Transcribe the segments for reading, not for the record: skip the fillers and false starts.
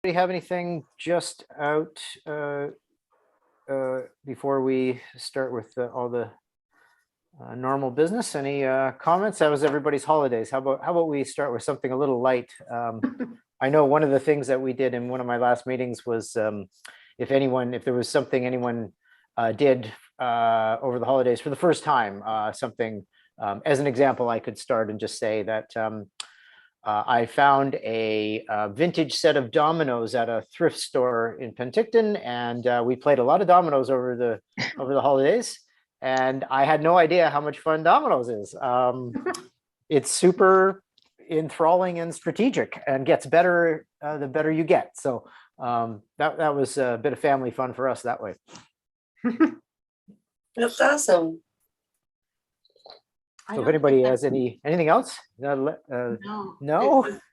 anybody have anything just out before we start with all the normal business? Any comments? How was everybody's holidays? How about we start with something a little light? I know one of the things that we did in one of my last meetings was if there was something anyone did over the holidays for the first time, something as an example, I could start and just say that I found a vintage set of dominoes at a thrift store in Penticton, and we played a lot of dominoes over the holidays. And I had no idea how much fun dominoes is. It's super enthralling and strategic, and gets better the better you get. So that was a bit of family fun for us that way. That's awesome. So if anybody has anything else, no.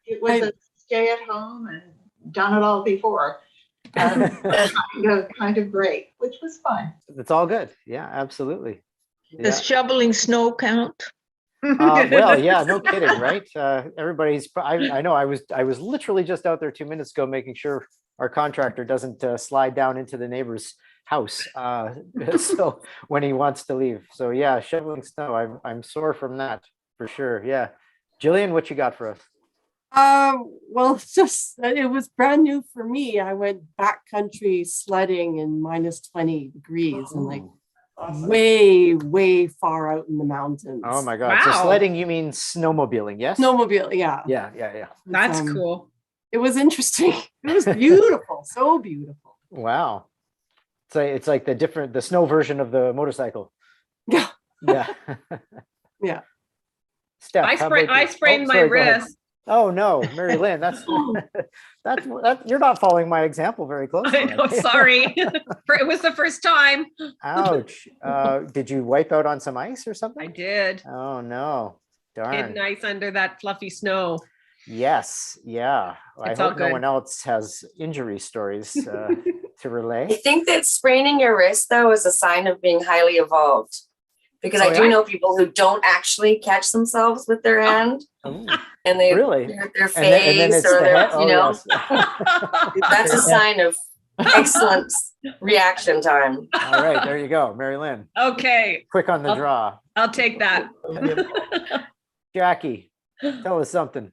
It was a stay at home and done it all before. Kind of break, which was fun. It's all good. Yeah, absolutely. Does shoveling snow count? Well, yeah, no kidding, right? Everybody's. I know. I was literally just out there 2 minutes ago, making sure our contractor doesn't slide down into the neighbor's house. So when he wants to leave. So yeah, shoveling snow. I'm sore from that for sure. Yeah, Gillian, what you got for us? Well, it was brand new for me. I went backcountry sledding in -20 degrees and like Awesome. way far out in the mountains. Oh my God. So Wow. sledding, you mean snowmobiling? Yes. Snowmobile, yeah. Yeah. That's Um, cool. It was interesting. It was beautiful, so beautiful. Wow. So it's like the snow version of the motorcycle. Yeah. Yeah. Yeah. Steph, I how about you? sprained my Sorry, go ahead. wrist. Oh no, Mary Lynn, that's you're not following my example very closely. I know, sorry. It was the first time. Ouch. Did you wipe out on some ice or I something? did. Oh no. Hidden Darn. ice under that fluffy snow. Yes. Yeah. I It's all hope no good. one else has injury stories to I relay. think that spraining your wrist, though, is a sign of being highly evolved. Because Oh, I do yeah? know people who don't actually catch themselves with their hand, Oh, and they really? their And then face it's or the their, head. Oh, you know, yes. that's a sign of excellent reaction time. All right, there you go, Mary Lynn. Okay, Quick on the I'll- draw. I'll take that. Jackie, tell us something.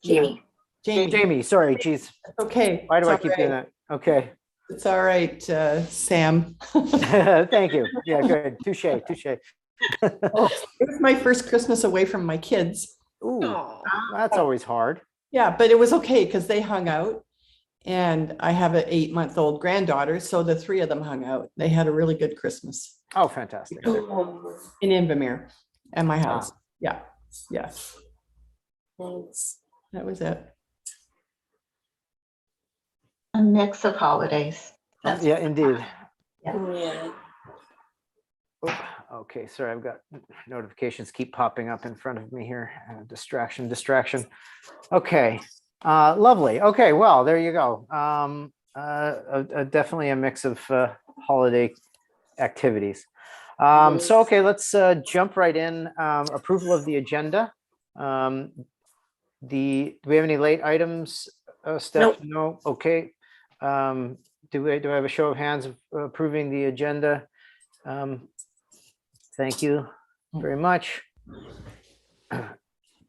Jamie. Jamie, sorry, geez. Okay. Why do I it's keep all doing right. that? Okay. It's all right, Sam. Thank you. Yeah, good. Touche. Oh, it was my first Christmas away from my kids. Ooh, Aw. that's always hard. Yeah, but it was okay because they hung out. And I have an 8-month-old granddaughter, so the 3 of them hung out. They had a really good Christmas Oh, fantastic. in Invermere at my house. Yeah, Thanks. that was it. A mix of holidays. That's Yeah, indeed. Yeah. Okay, sorry, I've got notifications keep popping up in front of me here. Distraction. Okay, lovely. Okay, well, there you go. Definitely a mix of holiday activities. So, okay, let's jump right in. Approval of the agenda. Do we have any late items, Steph? Nope. No. Okay. Do I have a show of hands of approving the agenda? Thank you very much.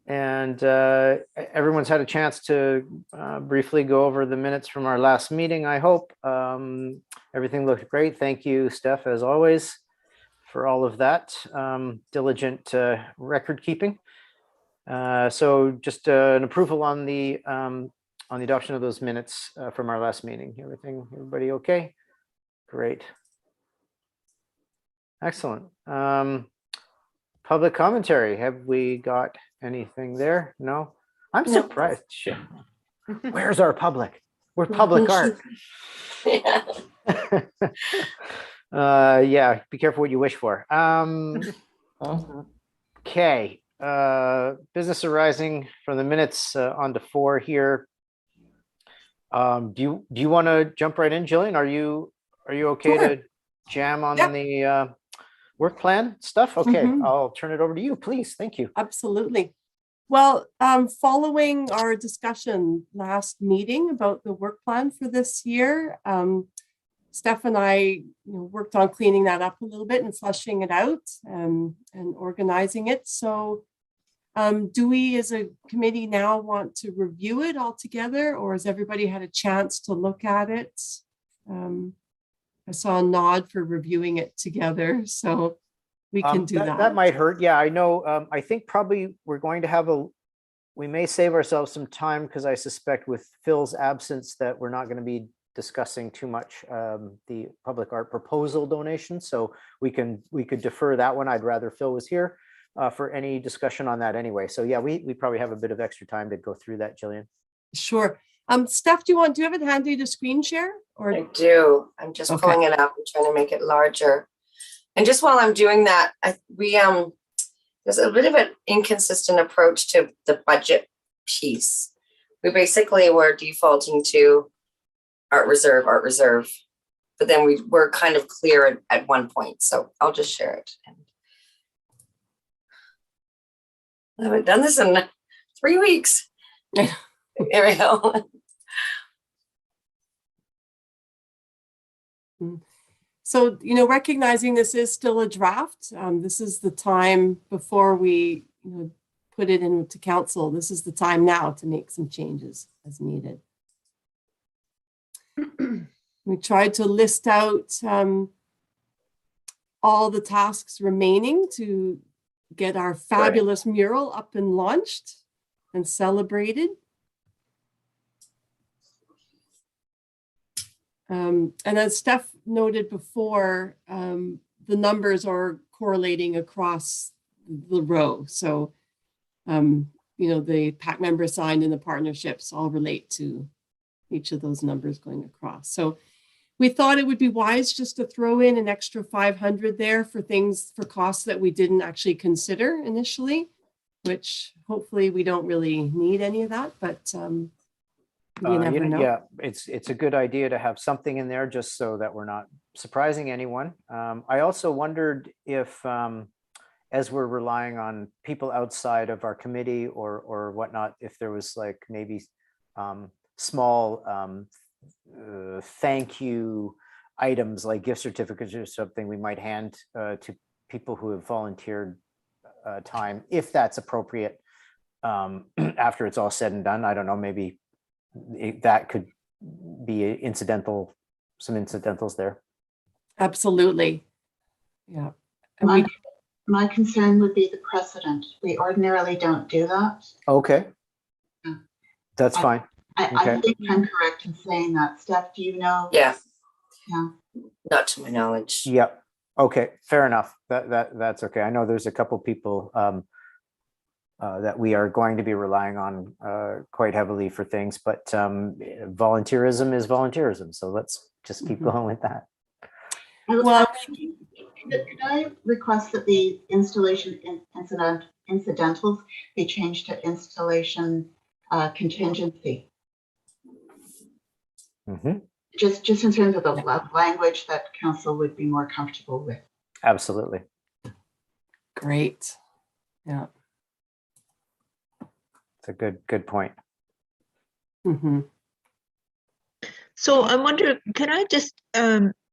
And everyone's had a chance to briefly go over the minutes from our last meeting, I hope. Everything looked great. Thank you, Steph, as always, for all of that diligent record keeping. So just an approval on the adoption of those minutes from our last meeting. Everybody okay? Great. Excellent. Public commentary. Have we got anything there? No? I'm No. surprised. Shit. Where's our public? We're public art. Yeah. Yeah, be careful what you wish for. Okay. Business arising from the minutes on to 4 here. Do you want to jump right in, Gillian? Are you okay Sure. to jam on Yep. the work plan stuff? Okay, Mhm. I'll turn it over to you, please. Thank you. Absolutely. Well, following our discussion last meeting about the work plan for this year, Steph and I worked on cleaning that up a little bit and fleshing it out and organizing it. So do we as a committee now want to review it all together, or has everybody had a chance to look at it? I saw a nod for reviewing it together, so we can do that. That might hurt. Yeah, I know. I think probably we're going to have we may save ourselves some time because I suspect with Phil's absence that we're not going to be discussing too much the public art proposal donation. So we could defer that one. I'd rather Phil was here for any discussion on that anyway. So yeah, we probably have a bit of extra time to go through that, Gillian. Sure. Steph, do you have it handy to screen share? Or I do. I'm just pulling it up and trying to make it larger. And just while I'm doing that, there's a bit of an inconsistent approach to the budget piece. We basically were defaulting to art reserve, but then we were kind of clear at one point. So I'll just share it. I haven't done this in 3 weeks. There we go. So, recognizing this is still a draft, this is the time before we put it into council. This is the time now to make some changes as needed. We tried to list out all the tasks remaining to get our fabulous mural up and launched and celebrated. And as Steph noted before, the numbers are correlating across the row. So, the PAAC member signed and the partnerships all relate to each of those numbers going across. So we thought it would be wise just to throw in an extra 500 there for costs that we didn't actually consider initially, which hopefully we don't really need any of that, but you never know. Yeah, it's a good idea to have something in there just so that we're not surprising anyone. I also wondered if, as we're relying on people outside of our committee or whatnot, if there was like maybe small thank you items like gift certificates or something we might hand to people who have volunteered time, if that's appropriate after it's all said and done. I don't know, maybe that could be some incidentals there. Absolutely. Yeah. My concern would be the precedent. We ordinarily don't do that. Okay. That's fine. I think I'm correct in saying that. Steph, do you know? Yeah. Yeah. Not to my knowledge. Yep. Okay, fair enough. That's okay. I know there's a couple people that we are going to be relying on quite heavily for things, but volunteerism is volunteerism. So let's just keep going with that. Well, could I request that the installation incidentals be changed to installation contingency? Mm-hmm. Just in terms of the language that council would be more comfortable with. Absolutely. Great. Yeah. It's a good point. Mm-hmm. So I wonder, can I just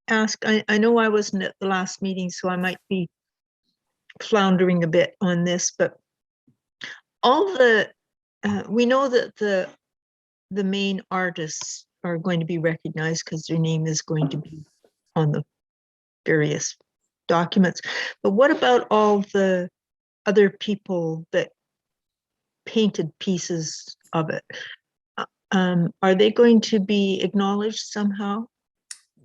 ask, I know I wasn't at the last meeting, so I might be floundering a bit on this, but all we know that the main artists are going to be recognized because their name is going to be on the various documents. But what about all the other people that painted pieces of it? Are they going to be acknowledged somehow?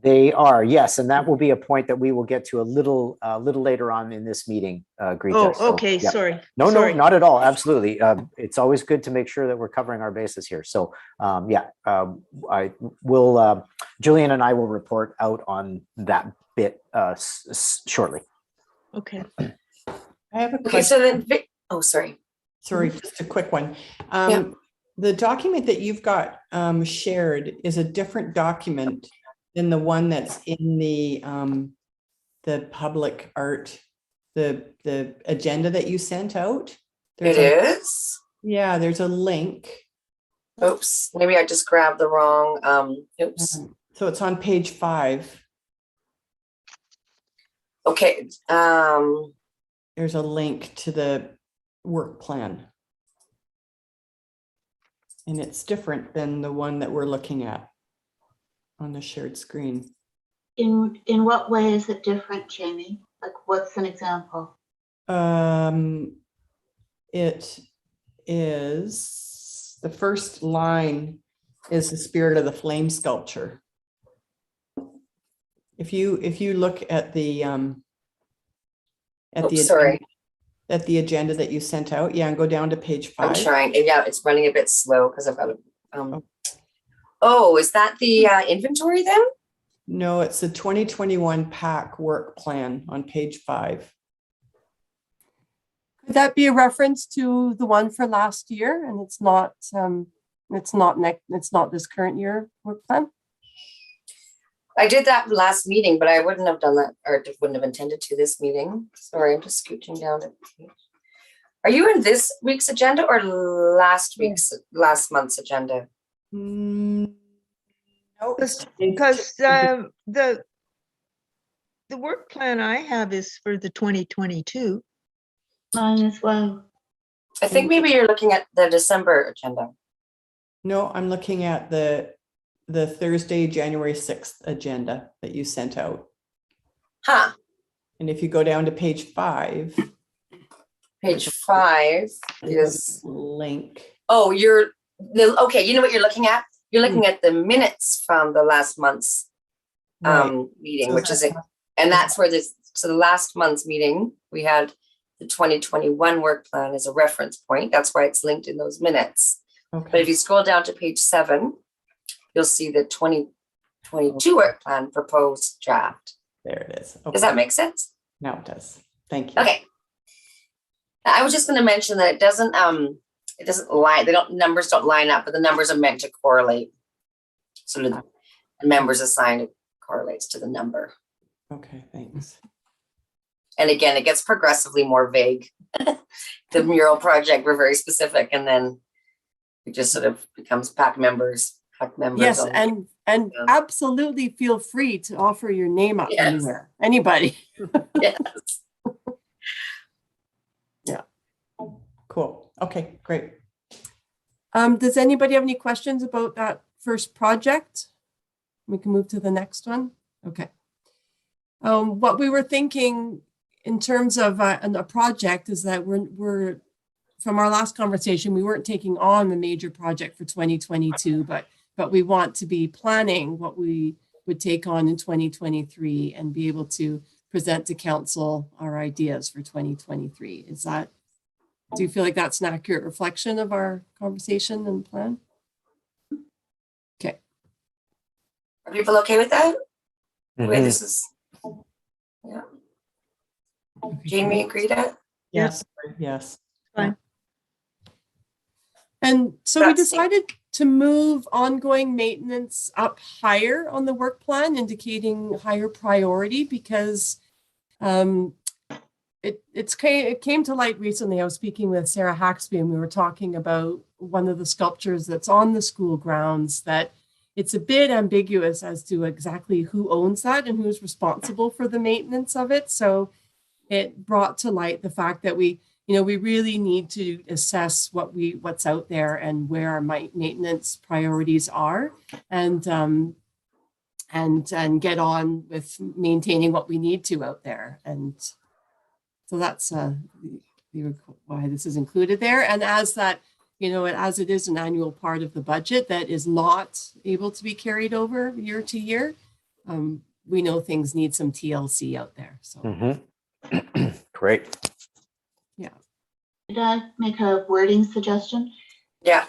They are, yes, and that will be a point that we will get to a little later on in this meeing, Greta. Oh, So, okay, yeah. sorry. No, Sorry. not at all. Absolutely. It's always good to make sure that we're covering our bases here. So, I will, Gillian and I will report out on that bit shortly. I Okay. have a Okay, question. so then, sorry. Sorry, just a quick one. The document that you've got shared is a different document than the one that's in the public art, the agenda that you sent out. It is? Yeah, there's a link. Oops, maybe I just grabbed the wrong, oops. So it's on page 5. Okay, There's a link to the work plan. And it's different than the one that we're looking at on the shared screen. In what way is it different, Jamie? Like, what's an example? It is, the first line is the spirit of the flame sculpture. If you look at the sorry, at the agenda that you sent out, yeah, and go down to page 5. I'm trying, yeah, it's running a bit slow because I've got a, oh, is that the inventory then? No, it's the 2021 PAAC work plan on page 5. Could that be a reference to the one for last year? And it's not this current year work plan? I did that last meeting, but I wouldn't have done that, or wouldn't have intended to this meeting. Sorry, I'm just scooching down to. Are you in this week's agenda or last month's agenda? No, Because the work plan I have is for the 2022. Mine as well. I think maybe you're looking at the December agenda. no, I'm looking at the Thursday, January 6th agenda that you sent out. Huh, And if you go down to page 5, page 5 there's is, a link. oh, okay, you know what you're looking at? You're looking at the minutes from the last month's Right. meeting, So which is it. And that's where so the last month's meeting, we had the 2021 work plan as a reference point. That's why it's linked in those minutes. But Okay. if you scroll down to page 7, you'll see the 2022 work plan proposed draft. There it is. Okay. Does that make sense? Now it does. Thank you. Okay. I was just going to mention that it doesn't line, numbers don't line up, but the numbers are meant to correlate. So the members assigned correlates to the number. Okay, thanks. And again, it gets progressively more vague. The mural project, we're very specific, and then it just sort of becomes PAAC members. Yes, only. and Yeah. absolutely feel free to offer your name up Yes. anywhere. Anybody. Yes. Cool. Okay, great. Does anybody have any questions about that first project? We can move to the next one. Okay. What we were thinking in terms of a project is that we're from our last conversation, we weren't taking on the major project for 2022, but we want to be planning what we would take on in 2023 and be able to present to council our ideas for 2023. Do you feel like that's an accurate reflection of our conversation and plan? Okay. Are people okay with that? The way Mhm. this is. Yeah. Okay, Jamie great. agreed it? Yes. Yes. And so we That's- decided to move ongoing maintenance up higher on the work plan, indicating higher priority because it came to light recently. I was speaking with Sarah Haxby and we were talking about one of the sculptures that's on the school grounds, that it's a bit ambiguous as to exactly who owns that and who's responsible for the maintenance of it. So it brought to light the fact that we really need to assess what's out there and where our maintenance priorities are, and get on with maintaining what we need to out there. And so that's why this is included there. And as that, as it is an annual part of the budget that is not able to be carried over year to year, we know things need some TLC out there. So. Mhm. Great. Did I make a wording suggestion? Yeah.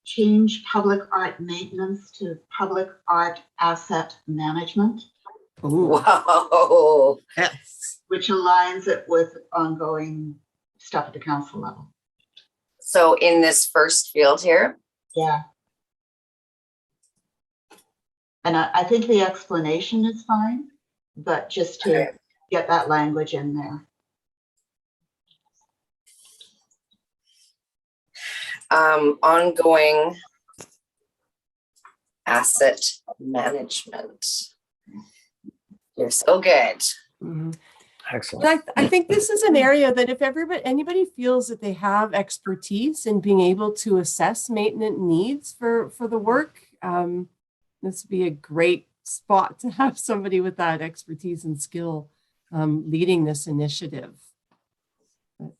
Change public art maintenance to public art asset management, Wow. Yes. which aligns it with ongoing stuff at the council level. So in this first field here, Yeah. And I think the explanation is fine, but just to Okay. get that language in there. ongoing asset management. You're so good. Mhm. Excellent. And I think this is an area that if anybody feels that they have expertise in being able to assess maintenance needs for the work, this would be a great spot to have somebody with that expertise and skill leading this initiative. But,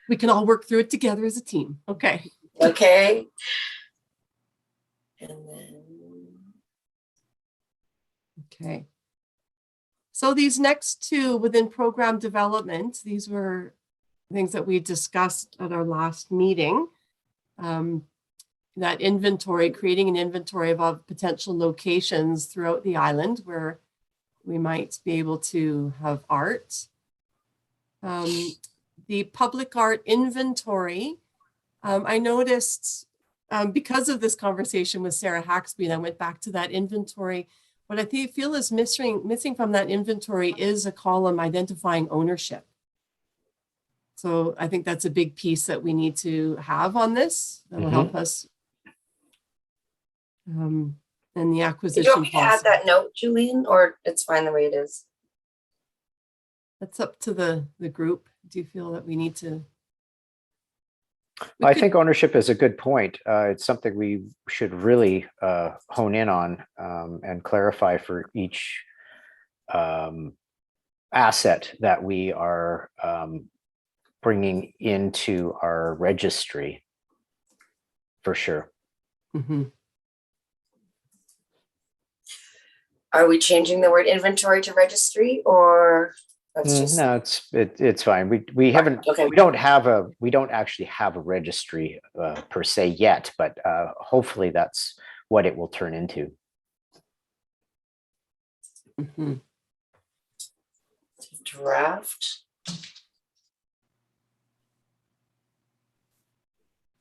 we can all work through it together as a team. Okay. Okay. And then Okay. So these next two within program development, these were things that we discussed at our last meeting. That inventory, creating an inventory of potential locations throughout the island where we might be able to have art. The public art inventory, I noticed because of this conversation with Sarah Haxby, and I went back to that inventory. What I feel is missing from that inventory is a column identifying ownership. So I think that's a big piece that we need to have on this. That will help us. And the did you acquisition want me to add policy. that note, Julian, or it's fine the way it is? That's up to the group. Do you feel that we need to? I think ownership is a good point. It's something we should really hone in on and clarify for each asset that we are bringing into our registry, for sure. Mhm. Are we changing the word inventory to registry, or that's just No, it's fine. We haven't. okay? We don't actually have a registry per se yet, but hopefully that's what it will turn into. Mhm. Draft.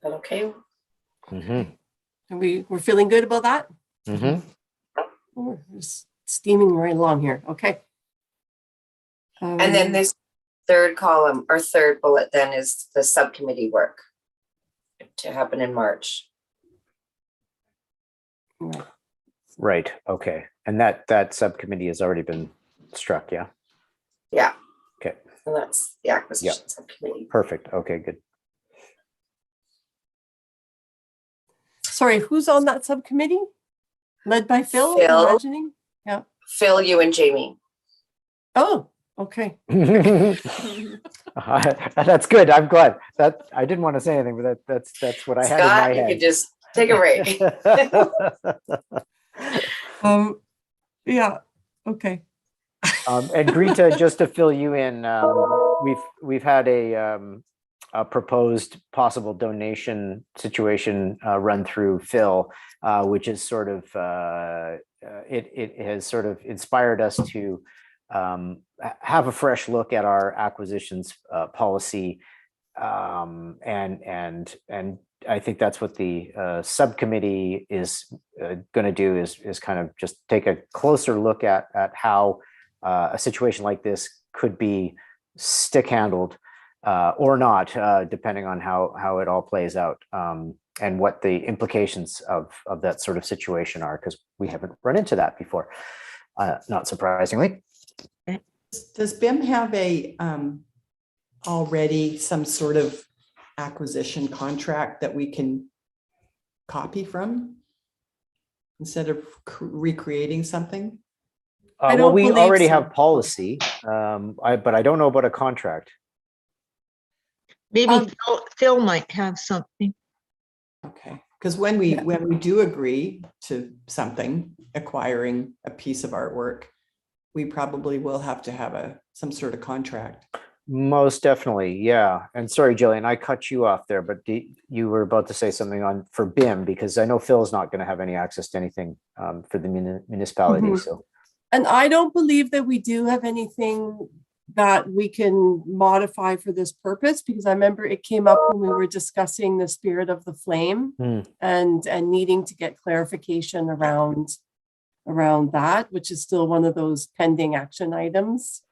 That okay? Mm-hmm. And we're feeling good about that? Mm-hmm. Oh, we're just steaming right along here. Okay. And then this third column or third bullet then is the subcommittee work to happen in March. Right. Right. Okay. And that subcommittee has already been struck. Yeah. Yeah. Okay. And that's the acquisition subcommittee. Perfect. Okay. Good. Sorry, who's on that subcommittee? Led by Phil, Phil. I'm imagining? Yeah. Phil, you and Jami. Oh, okay. That's good. I'm glad that I didn't want to say anything, but that's what I had in my Scott, you head. could just take a break. Yeah. Okay. And Greta, just to fill you in, we've had a proposed possible donation situation run through Phil, which is sort of it has sort of inspired us to have a fresh look at our acquisitions policy, and I think that's what the subcommittee is going to do is kind of just take a closer look at how a situation like this could be stick handled or not, depending on how it all plays out, and what the implications of that sort of situation are, because we haven't run into that before, not surprisingly. Does BIM have a already some sort of acquisition contract that we can copy from instead of recreating something? I Well, don't we believe already so. have policy, but I don't know about a contract. Maybe Phil might have something. Okay, because when we do agree to something, acquiring a piece of artwork, we probably will have to have some sort of contract. Most definitely, yeah. And sorry, Gillian, I cut you off there, but you were about to say something for BIM, because I know Phil's not going to have any access to anything for the municipality. Mhm. So, And I don't believe that we do have anything that we can modify for this purpose, because I remember it came up when we were discussing the spirit of the flame and needing to get clarification around that, which is still one of those pending action items.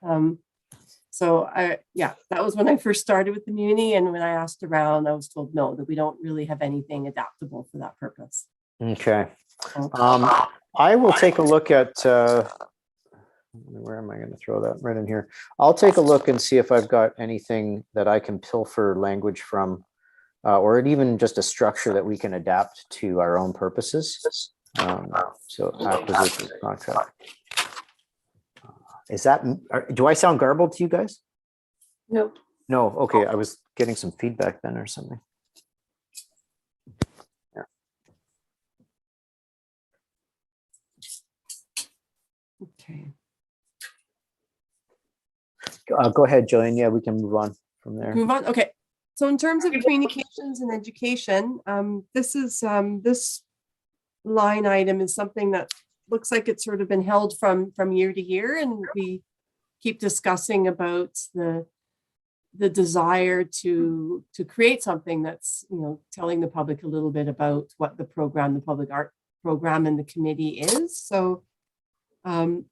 So that was when I first started with the Muni. And when I asked around, I was told no, that we don't really have anything adaptable for that purpose. Okay. So, I will take a look at, where am I going to throw that? Right in here. I'll take a look and see if I've got anything that I can pilfer language from, or even just a structure that we can adapt to our own purposes. So acquisition contract. Is that, do I sound garbled to you guys? Nope. No, okay, I was getting some feedback then or something. okay. Go ahead, Gillian. Yeah, we can move on from there. Move on. Okay. So in terms of communications and education, this line item is something that looks like it's sort of been held from year to year, and we keep discussing about the desire to create something that's, telling the public a little bit about what the public art program and the committee is. So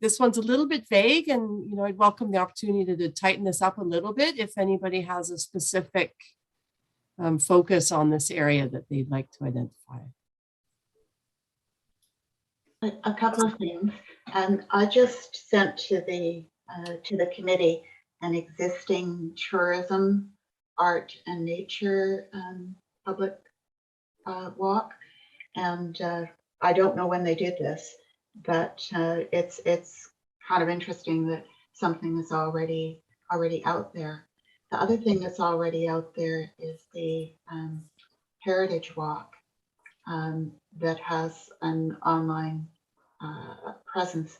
this one's a little bit vague, and I'd welcome the opportunity to tighten this up a little bit if anybody has a specific focus on this area that they'd like to identify. A couple of things. I just sent to the committee an existing tourism, art and nature public walk, and I don't know when they did this, but it's kind of interesting that something is already out there. The other thing that's already out there is the Heritage Walk that has an online presence.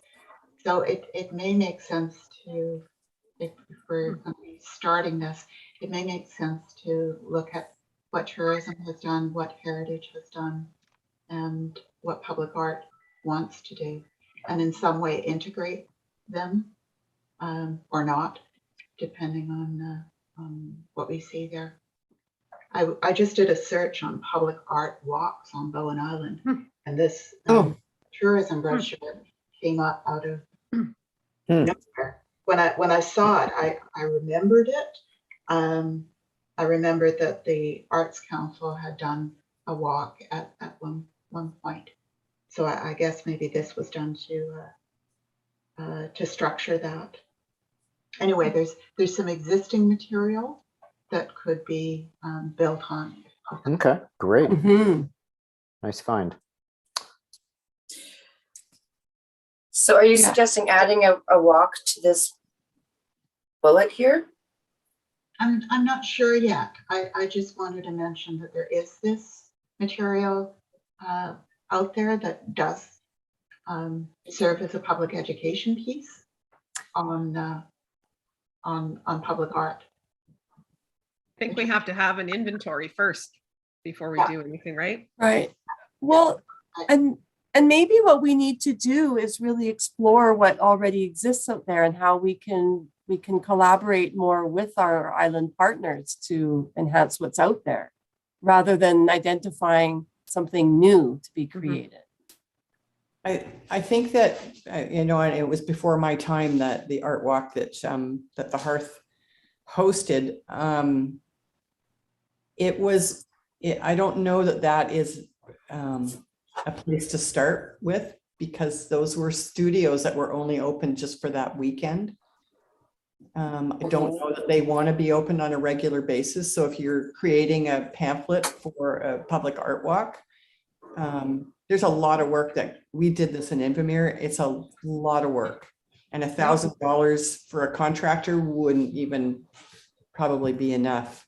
So it may make sense to, if we're starting this, it may make sense to look at what tourism has done, what heritage has done, and what public art wants to do, and in some way integrate them or not, depending on what we see there. I just did a search on public art walks on Bowen Island, and this tourism brochure came up out of nowhere. When I saw it, I remembered it. I remembered that the Arts Council had done a walk at one point. So I guess maybe this was done to structure that. Anyway, there's some existing material that could be built on. Okay, great. Mm-hmm. Nice find. So are you suggesting adding a walk to this bullet here? I'm not sure yet. I just wanted to mention that there is this material out there that does serve as a public education piece on public art. I think we have to have an inventory first before we do anything, right? Right. Well, and maybe what we need to do is really explore what already exists out there and how we can collaborate more with our island partners to enhance what's out there, rather than identifying something new to be created. I think that, and it was before my time that the art walk that the Hearth hosted, I don't know that is a place to start with, because those were studios that were only open just for that weekend. I don't know that they want to be open on a regular basis. So if you're creating a pamphlet for a public art walk, there's a lot of work that we did this in Invermere. It's a lot of work, and $1,000 for a contractor wouldn't even probably be enough.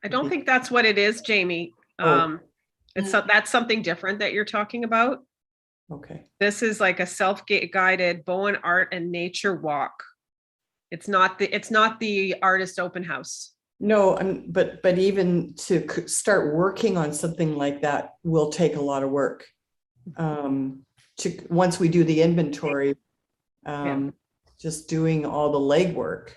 I don't think that's what it is, Jami. That's something different that you're talking about. Okay. This is like a self-guided Bowen art and nature walk. It's not the artist open house. No, but even to start working on something like that will take a lot of work. Once we do the inventory, just doing all the legwork,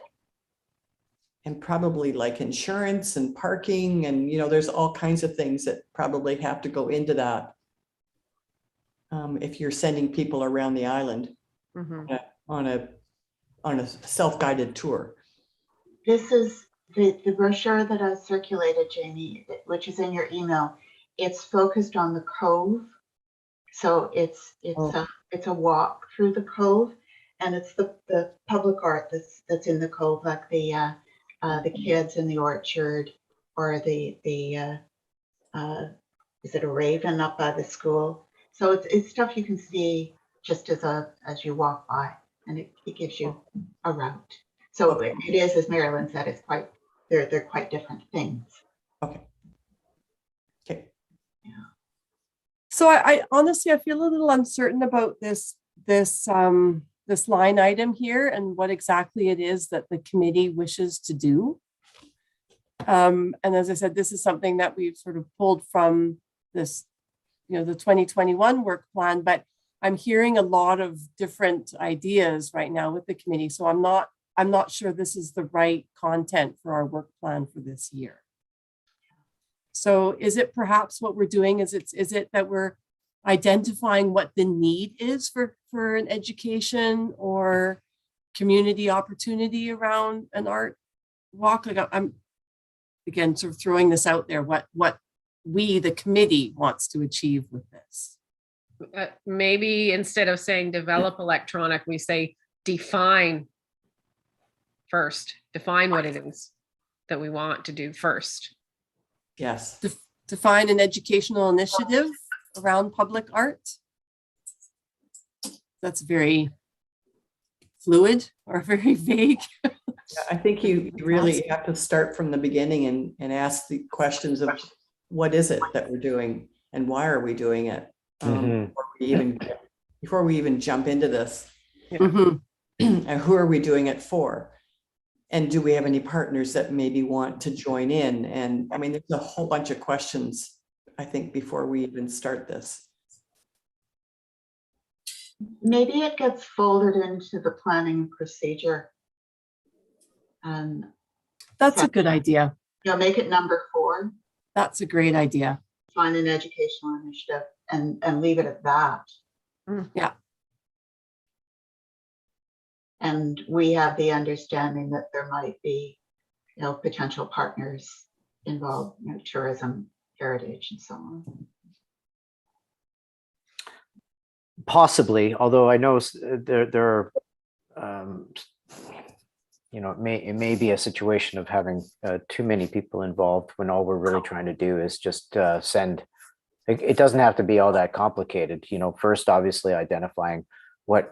and probably like insurance and parking, and there's all kinds of things that probably have to go into that. If you're sending people around the island on a self-guided tour. This is the brochure that I circulated, Jamie, which is in your email. It's focused on the cove. So it's a walk through the cove, and it's the public art that's in the cove, like the kids in the orchard, or the is it a raven up by the school? So it's stuff you can see just as you walk by, and it gives you a route. So it is, as Marilyn said, it's quite they're quite different things. Okay. Okay. So I honestly, I feel a little uncertain about this line item here and what exactly it is that the committee wishes to do. And as I said, this is something that we've sort of pulled from this, the 2021 work plan, but I'm hearing a lot of different ideas right now with the committee. So I'm not sure this is the right content for our work plan for this year. So is it perhaps what we're doing is it that we're identifying what the need is for an education or community opportunity around an art walk? Like I'm again sort of throwing this out there, what we, the committee, wants to achieve with this. Maybe instead of saying develop electronic, we say define first. Define what it is that we want to do first. Yes. Define an educational initiative around public art. That's very fluid or very vague. I think you really have to start from the beginning and ask the questions of what is it that we're doing and why are we doing it before we even jump into this. Mm-hmm. And who are we doing it for? And do we have any partners that maybe want to join in? And I mean, there's a whole bunch of questions, I think, before we even start this. Maybe it gets folded into the planning procedure. That's a good idea. Make it number 4. That's a great idea. Find an educational initiative and leave it at that. Yeah. And we have the understanding that there might be, potential partners involved, tourism, heritage, and so on. Possibly, although I know there are, it may be a situation of having too many people involved when all we're really trying to do is just send. It doesn't have to be all that complicated. First, obviously, identifying what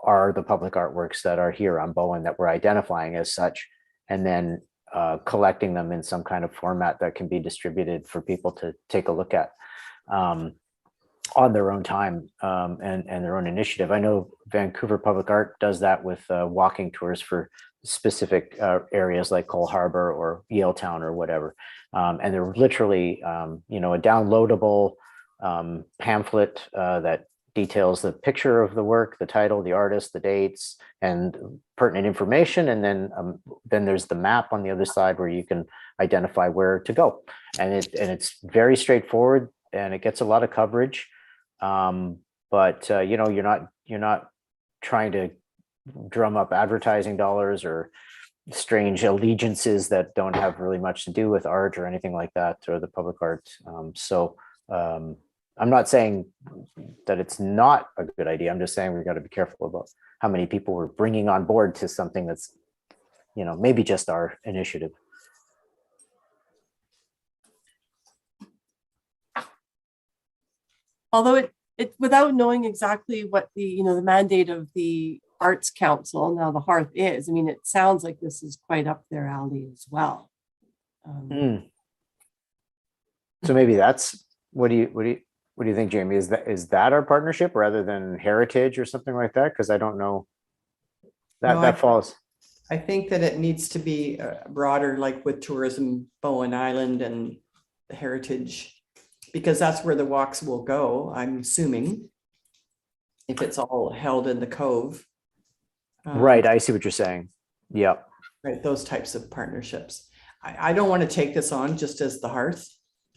are the public artworks that are here on Bowen that we're identifying as such, and then collecting them in some kind of format that can be distributed for people to take a look at on their own time and their own initiative. I know Vancouver Public Art does that with walking tours for specific areas like Cole Harbor or Yaletown or whatever. And they're literally, a downloadable pamphlet that details the picture of the work, the title, the artist, the dates, and pertinent information. And then there's the map on the other side where you can identify where to go. And it's very straightforward and it gets a lot of coverage. But you're not trying to drum up advertising dollars or strange allegiances that don't have really much to do with art or anything like that, or the public art. I'm not saying that it's not a good idea. I'm just saying we've got to be careful about how many people we're bringing on board to something that's, maybe just our initiative. Although it without knowing exactly what the mandate of the Arts Council, now the Hearth, is, it sounds like this is quite up their alley as well. So maybe that's what do you think, Jamie? Is that our partnership rather than heritage or something like that? Because I don't know that falls. I think that it needs to be broader, like with tourism, Bowen Island and the heritage, because that's where the walks will go, I'm assuming, if it's all held in the cove. Right, I see what you're saying. Yeah. Right, those types of partnerships. I don't want to take this on just as the Hearth.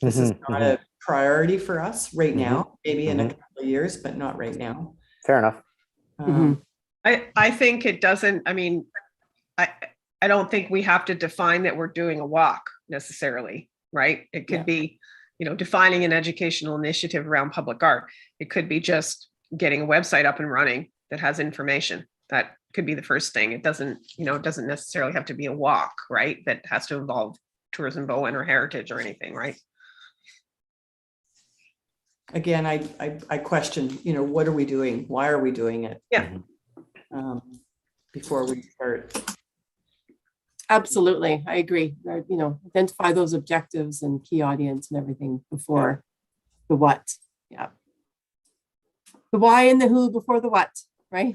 This is not a priority for us right now, maybe in a couple of years, but not right now. Fair enough. I think it doesn't, I don't think we have to define that we're doing a walk necessarily, right? It could Yeah. be, defining an educational initiative around public art. It could be just getting a website up and running that has information. That could be the first thing. It doesn't necessarily have to be a walk, right? That has to involve tourism, Bowen, or heritage or anything, right? Again, I question, what are we doing? Why are we doing it? Yeah. Before we start. Absolutely, I agree. Identify those objectives and key audience and everything before the what. Yeah. The why and the who before the what, right?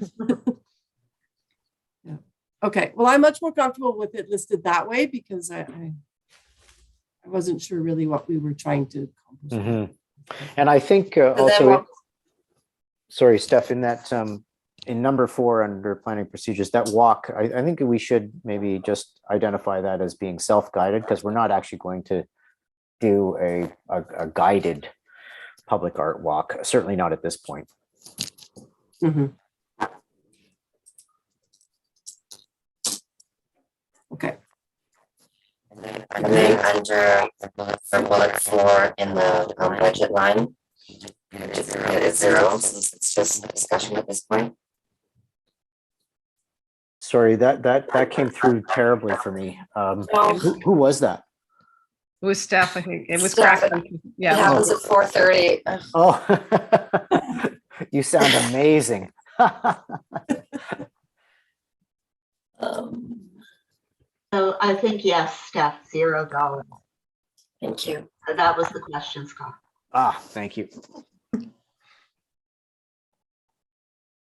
Yeah. Okay, well, I'm much more comfortable with it listed that way because I wasn't sure really what we were trying to accomplish. And I think sorry, Steph, in that in number 4 under planning procedures, that walk, I think we should maybe just identify that as being self-guided, because we're not actually going to do a guided public art walk, certainly not at this point. Okay. And then under bullet 4 in the budget line, it's 0 since it's just a discussion at this point. Sorry, that came through terribly for me. Who was that? It was Steph, I think. It was Steph, crackling. It Yeah. happens at 4:30. Oh, you sound amazing. So I think yes, Steph, $0. Thank you. That was the question, Scott. Thank you.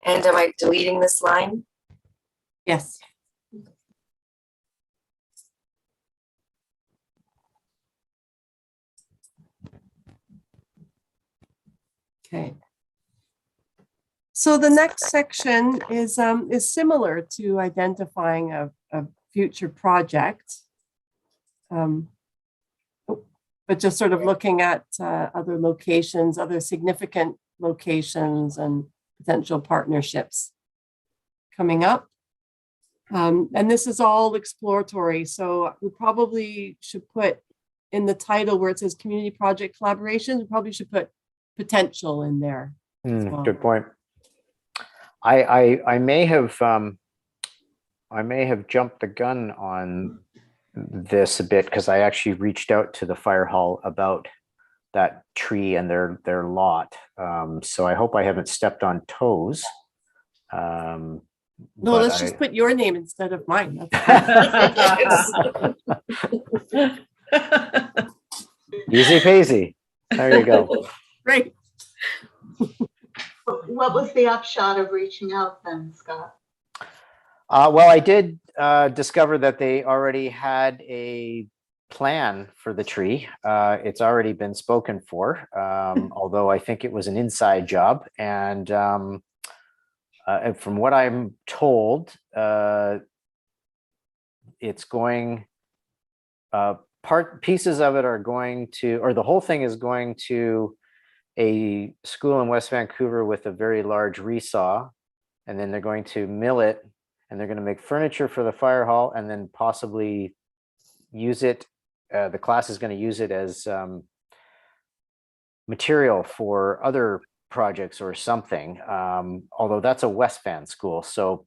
And am I deleting this line? Yes. Okay. So the next section is similar to identifying a future project, but just sort of looking at other locations, other significant locations, and potential partnerships coming up. And this is all exploratory, so we probably should put in the title where it says community project collaborations, we probably should put potential in there. Well. Good point. I may have jumped the gun on this a bit, because I actually reached out to the fire hall about that tree and their lot. So I hope I haven't stepped on toes. No, let's just put your name instead of mine. Easy peasy. There you go. Great. What was the upshot of reaching out then, Scott? Well, I did discover that they already had a plan for the tree. It's already been spoken for, although I think it was an inside job. And from what I'm told, it's going, pieces of it are going to, or the whole thing is going to a school in West Vancouver with a very large resaw, and then they're going to mill it, and they're going to make furniture for the fire hall, and then possibly use it. The class is going to use it as material for other projects or something. Although that's a West Van school, so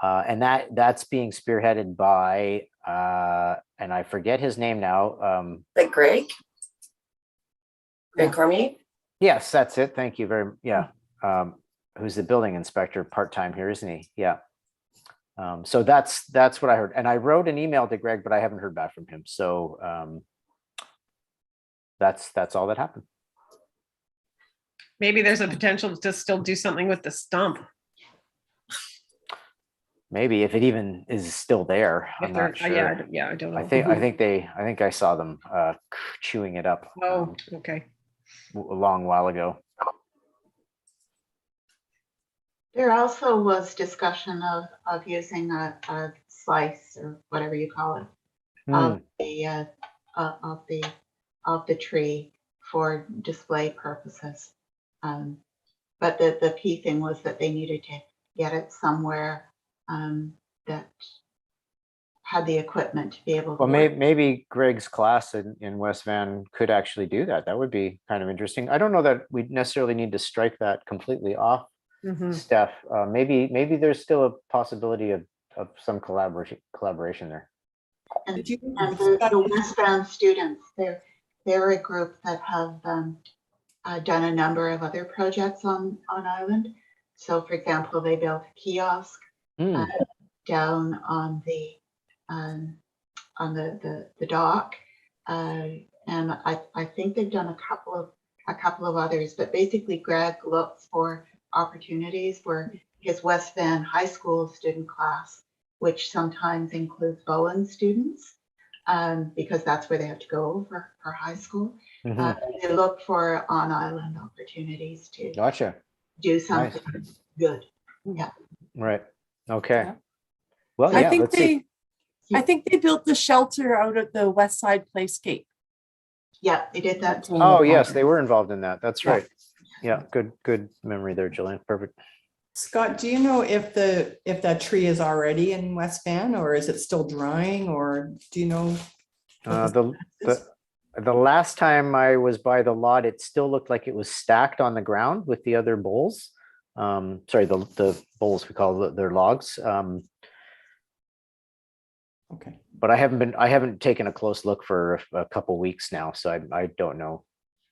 and that's being spearheaded by and I forget his name now. Like Greg Cormier? Yes, that's it. Thank you very much. Yeah. Who's the building inspector part-time here, isn't he? Yeah. So that's what I heard. And I wrote an email to Greg, but I haven't heard back from him. So that's all that happened. Maybe there's a potential to still do something with the stump. Maybe, if it even is still there. I'm not sure. Yeah, I don't know. I think I saw them chewing it up. Oh, okay. A long while ago. There also was discussion of using a slice, or whatever you call it, of the tree for display purposes. But the key thing was that they needed to get it somewhere that had the equipment to be able to. Well, work. maybe Greg's class in West Van could actually do that. That would be kind of interesting. I don't know that we necessarily need to strike that completely off, Mhm. Steph. Maybe there's still a possibility of some collaboration there. And, Did you- and the Westbound students, they're a group that have done a number of other projects on island. So, for example, they built a kiosk Hmm. down on the dock, and I think they've done a couple of others. But basically, Greg looks for opportunities where his West Van High School student class, which sometimes includes Bowen students, because that's where they have to go for high school. Mhm. They look for on-island opportunities to Gotcha. do something good. Right. Okay. Yeah. Well, I yeah, think let's see. I think they built the shelter out at the West Side Playscape. Yeah, they did that too. Oh, yes, they were involved in that. That's Yeah. right. Yeah, good memory there, Gillian. Perfect. Scott, do you know if that tree is already in West Van, or is it still drying, or do you know? what the status is? The last time I was by the lot, it still looked like it was stacked on the ground with the other bowls. Sorry, the bowls we call their logs. Okay. But I haven't taken a close look for a couple weeks now, so I don't know.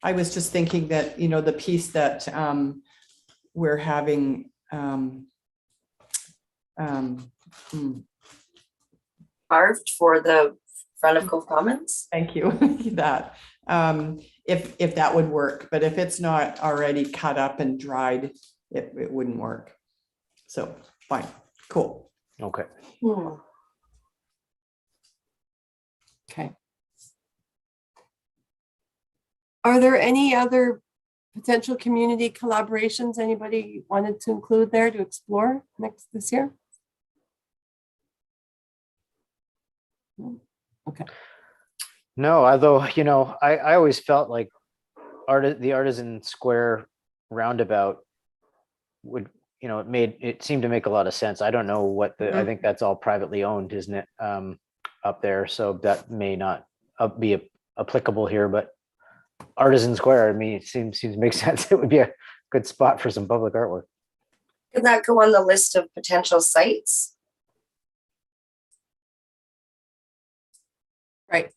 I was just thinking that, the piece that we're having Carved for the front of Cove Commons. thank you, that, if that would work, but if it's not already cut up and dried, it wouldn't work. So, fine, cool. Okay. Okay. Are there any other potential community collaborations anybody wanted to include there to explore this year? Okay. No, although, I always felt like the Artisan Square roundabout would, it seemed to make a lot of sense. I don't know what I think that's all privately owned, isn't it? Up there. So that may not be applicable here, but Artisan Square, I mean, it seems to make sense. It would be a good spot for some public artwork. Could that go on the list of potential sites? Right.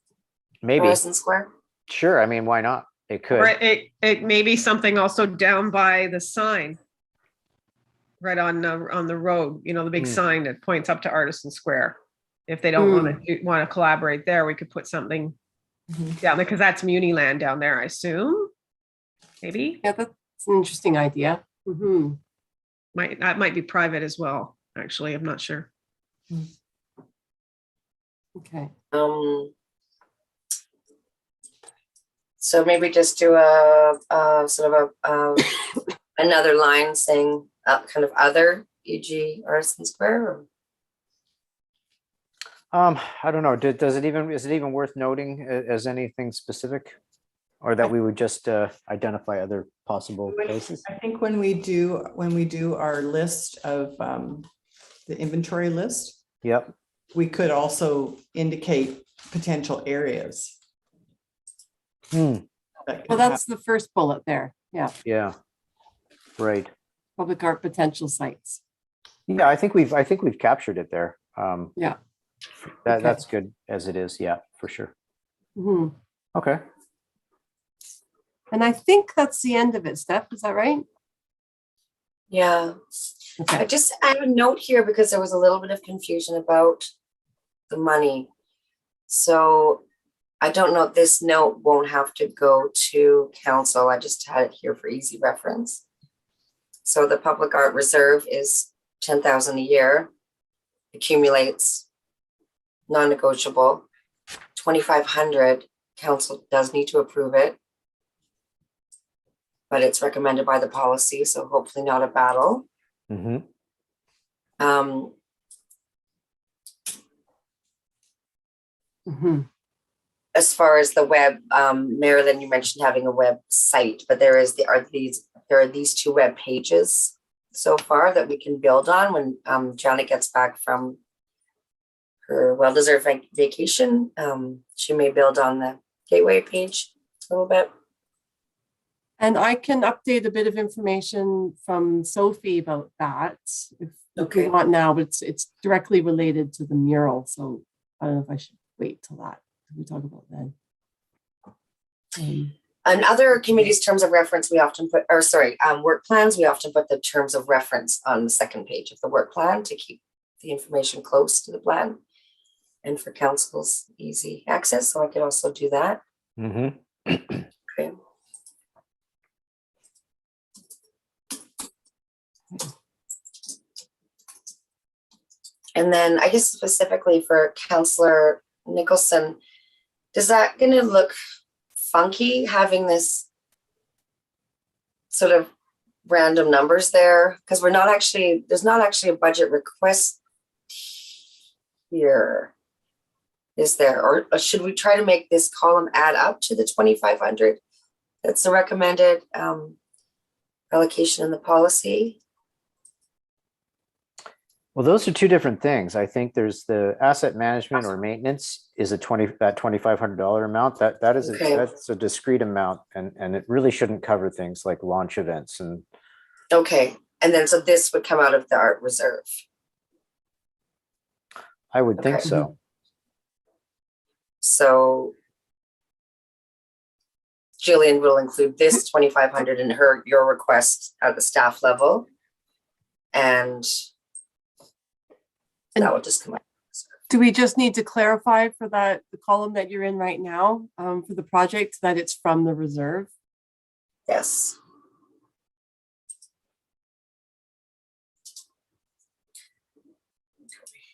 Maybe. Harrison Square? Sure. I mean, why not? It could. Or it may be something also down by the sign. Right on the road, the big sign that points up to Artisan Square. If they don't want to collaborate there, we could put something down there, because that's Muni land down there, I assume. Maybe. Yeah, that's an interesting idea. Mm-hmm. That might be private as well, actually. I'm not sure. Okay. So maybe just do a sort of a another line saying kind of other, e.g. Artisan Square. Or? I don't know. Is it even worth noting as anything specific, or that we would just identify other possible places? I think when we do our list of the inventory list, Yep. we could also indicate potential areas. Hmm. Well, that's the first bullet there. Yeah. Yeah. Right. Public art potential sites. Yeah, I think we've captured it there. Yeah. Okay. That's good as it is. Yeah, for sure. Mm-hmm. Okay. And I think that's the end of it, Steph. Is that right? Yeah. Okay. I have a note here because there was a little bit of confusion about the money. So I don't know if this note won't have to go to council. I just had it here for easy reference. So the public art reserve is 10,000 a year, accumulates, non-negotiable. 2,500, council does need to approve it, but it's recommended by the policy, so hopefully not a battle. Mm-hmm. Mm-hmm. As far as the web, Marilyn, you mentioned having a website, but there are these two web pages so far that we can build on when Janet gets back from her well-deserved vacation. She may build on the gateway page a little bit. And I can update a bit of information from Sophie about that if Okay. you want now, but it's directly related to the mural. So I don't know if I should wait till that. We talk about then. On other committees' terms of reference, we often put, or sorry, work plans, we often put the terms of reference on the second page of the work plan to keep the information close to the plan and for council's easy access. So I could also do that. Mhm. Okay. And then I guess specifically for Councillor Nicholson, is that going to look funky having this sort of random numbers there? Because we're not actually, there's not actually a budget request here, is there? Or should we try to make this column add up to the 2,500? That's the recommended allocation in the policy. Well, those are two different things. I think there's the asset management or maintenance is that $2,500 amount. That is Okay. that's a discrete amount, and it really shouldn't cover things like launch events. And Okay, and then so this would come out of the art reserve. I would think Okay. so. So Gillian will include this 2,500 in your request at the staff level. And that will just come out. Do we just need to clarify for that, the column that you're in right now, for the project, that it's from the reserve? Yes.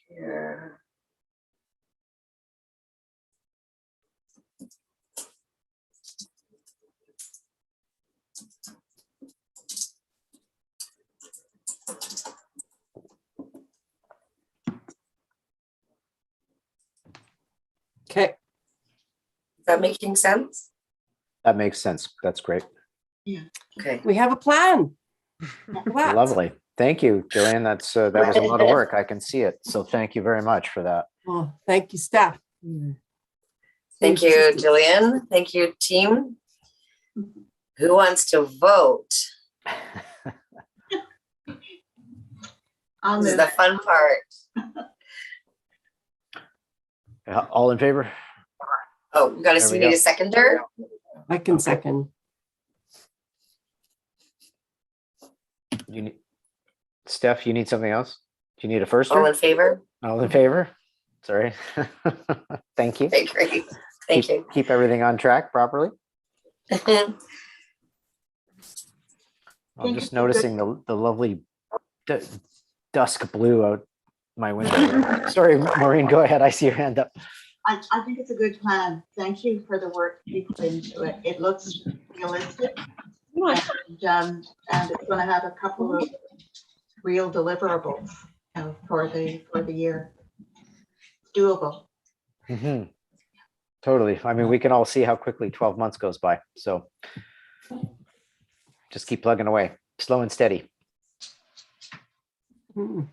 Here. Okay, Is that making sense? That makes sense. That's great. Okay. we have a plan. Wow. Lovely. Thank you, Gillian. That was a lot of work. I can see it. So thank you very much for that. Well, thank you, staff. Thank you, Gillian. Thank you, team. Who wants to vote? I'll This is move the it. fun part. All in favor? Oh, we got There we need go. a seconder? I can second. You need, Steph, you need something else? Do you need a first? All in favor? All in favor? Sorry. Thank you. Okay, great. Thank you. Keep everything on track properly. I'm Think just it's a good- noticing the lovely dusk blue out my window. Sorry, Maureen, go ahead. I see your hand up. I think it's a good plan. Thank you for the work you put into it. It looks realistic. And it's going to have a couple of real deliverables for the year. Doable. Mhm. Totally. I mean, we can all see how quickly 12 months goes by. So just keep plugging away, slow and steady. Mm.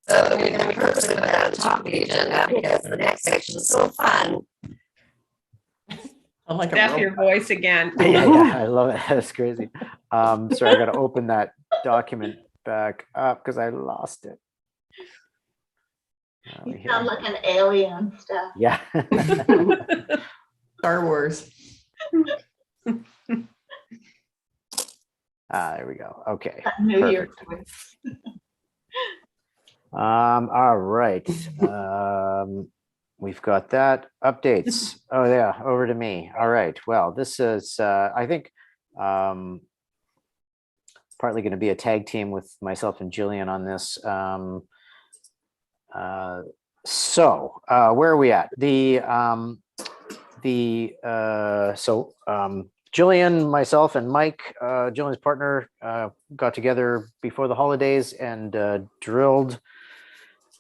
So we're going to put it at the top of the agenda because the next section is so fun. I'm like a Steph, your robot. voice again. Yeah, I love it. That's crazy. Sorry, I got to open that document back up because I lost it. You sound like an alien stuff. Yeah. Star Wars. There we go. Okay. New Year Perfect. twist. All right. We've got that. Updates. Oh yeah, over to me. All right. Well, this is I think partly going to be a tag team with myself and Gillian on this. So where are we at? Gillian, myself, and Mike, Gillian's partner, got together before the holidays and drilled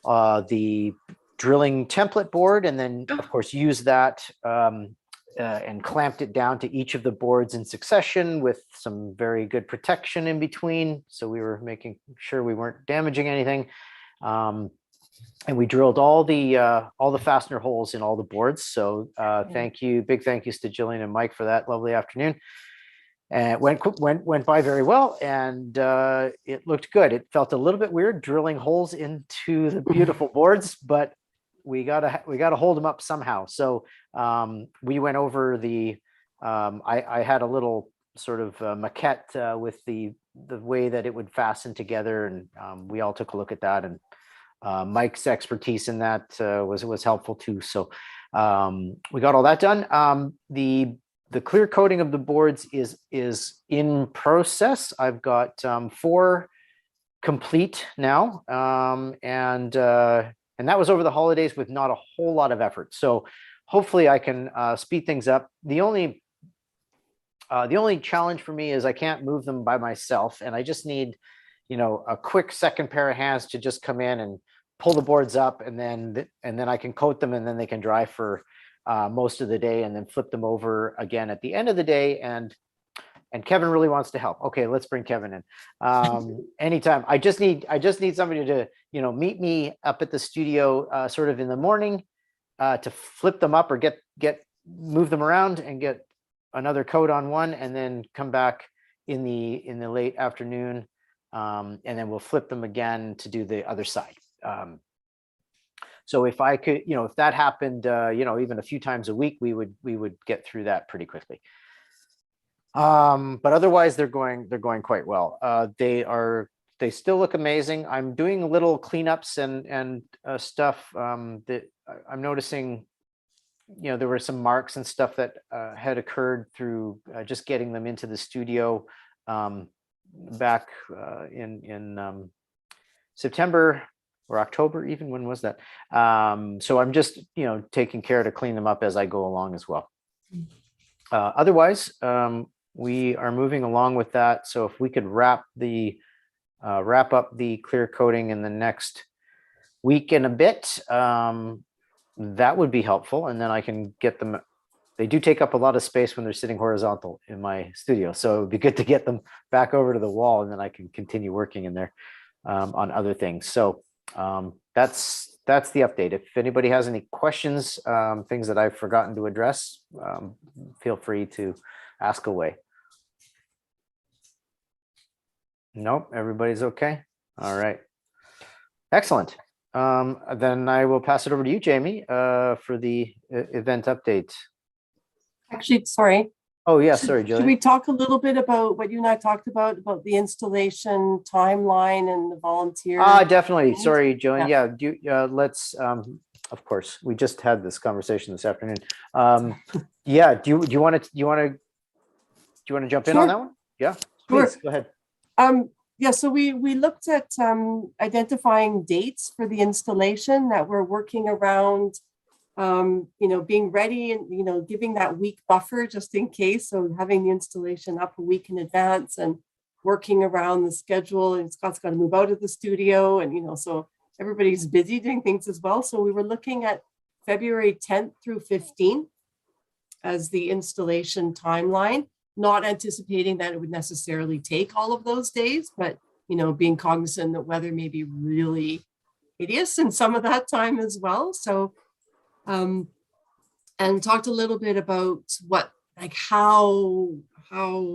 the drilling template board, and then of course used that and clamped it down to each of the boards in succession with some very good protection in between. So we were making sure we weren't damaging anything. and we drilled all the fastener holes in all the boards. So thank you, big thank yous to Gillian and Mike for that lovely afternoon. And it went by very well, and it looked good. It felt a little bit weird drilling holes into the beautiful boards, but we gotta hold them up somehow. So we went over the. I had a little sort of maquette with the way that it would fasten together, and we all took a look at that. And Mike's expertise in that was helpful too. So we got all that done. The clear coating of the boards is in process. I've got 4 complete now, and that was over the holidays with not a whole lot of effort. So hopefully I can speed things up. The only challenge for me is I can't move them by myself, and I just need, a quick second pair of hands to just come in and pull the boards up, and then I can coat them, and then they can dry for most of the day, and then flip them over again at the end of the day. And Kevin really wants to help. Okay, let's bring Kevin in anytime. I just need somebody to meet me up at the studio sort of in the morning to flip them up or move them around and get another coat on one, and then come back in the late afternoon, and then we'll flip them again to do the other side. So if I could, if that happened, even a few times a week, we would get through that pretty quickly. But otherwise, they're going quite well. They still look amazing. I'm doing little cleanups and stuff that I'm noticing. There were some marks and stuff that had occurred through just getting them into the studio back in September or October, even. When was that? So I'm just, taking care to clean them up as I go along as well. Otherwise, we are moving along with that. So if we could wrap up the clear coating in the next week and a bit, that would be helpful. And then I can get them. They do take up a lot of space when they're sitting horizontal in my studio. So it'd be good to get them back over to the wall, and then I can continue working in there on other things. So that's the update. If anybody has any questions, things that I've forgotten to address, feel free to ask away. Nope, everybody's okay. All right, excellent. Then I will pass it over to you, Jami, for the event update. Actually, sorry. Oh yeah, sorry, Gillian. Should we talk a little bit about what you and I talked about the installation timeline and the volunteer? Definitely. Sorry, Gillian. Yeah, let's. Of course, we just had this conversation this afternoon. Yeah. Do you want to jump in on that one? Yeah. Please, sure. Go ahead. Yeah. So we looked at identifying dates for the installation that we're working around. Being ready and, giving that week buffer just in case. So having the installation up a week in advance and working around the schedule, and Scott's got to move out of the studio, and, so everybody's busy doing things as well. So we were looking at February 10th through 15th as the installation timeline, not anticipating that it would necessarily take all of those days, but, being cognizant that weather may be really hideous in some of that time as well. So, and talked a little bit about how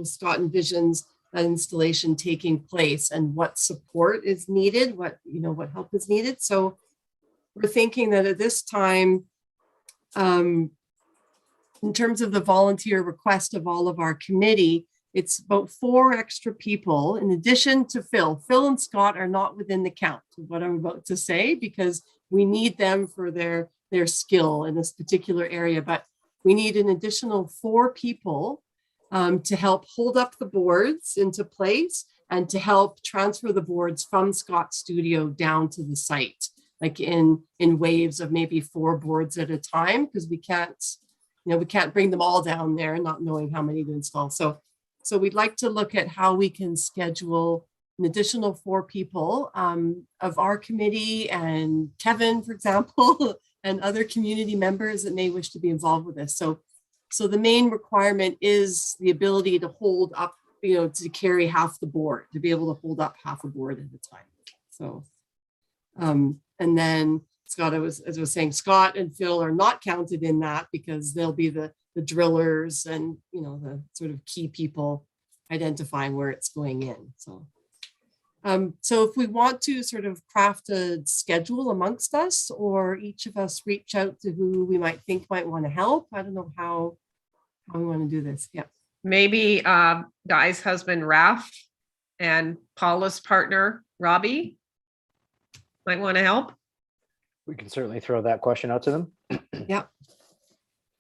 Scott envisions that installation taking place and what support is needed, what help is needed. So we're thinking that at this time, in terms of the volunteer request of all of our committee, it's about 4 extra people in addition to Phil. Phil and Scott are not within the count of what I'm about to say, because we need them for their skill in this particular area, but we need an additional 4 people to help hold up the boards into place and to help transfer the boards from Scott's studio down to the site, like in waves of maybe 4 boards at a time, because we can't bring them all down there, not knowing how many to install. So we'd like to look at how we can schedule an additional 4 people of our committee and Kevin, for example, and other community members that may wish to be involved with this. So the main requirement is the ability to hold up, to carry half the board, to be able to hold up half a board at a time. So And then Scott, as I was saying, Scott and Phil are not counted in that because they'll be the drillers and, the sort of key people identifying where it's going in. So if we want to sort of craft a schedule amongst us, or each of us reach out to who we might think might want to help, I don't know how we want to do this. Yeah. Maybe Guy's husband, Raf, and Paula's partner, Robbie, might want to help. We can certainly throw that question out to them. Yeah.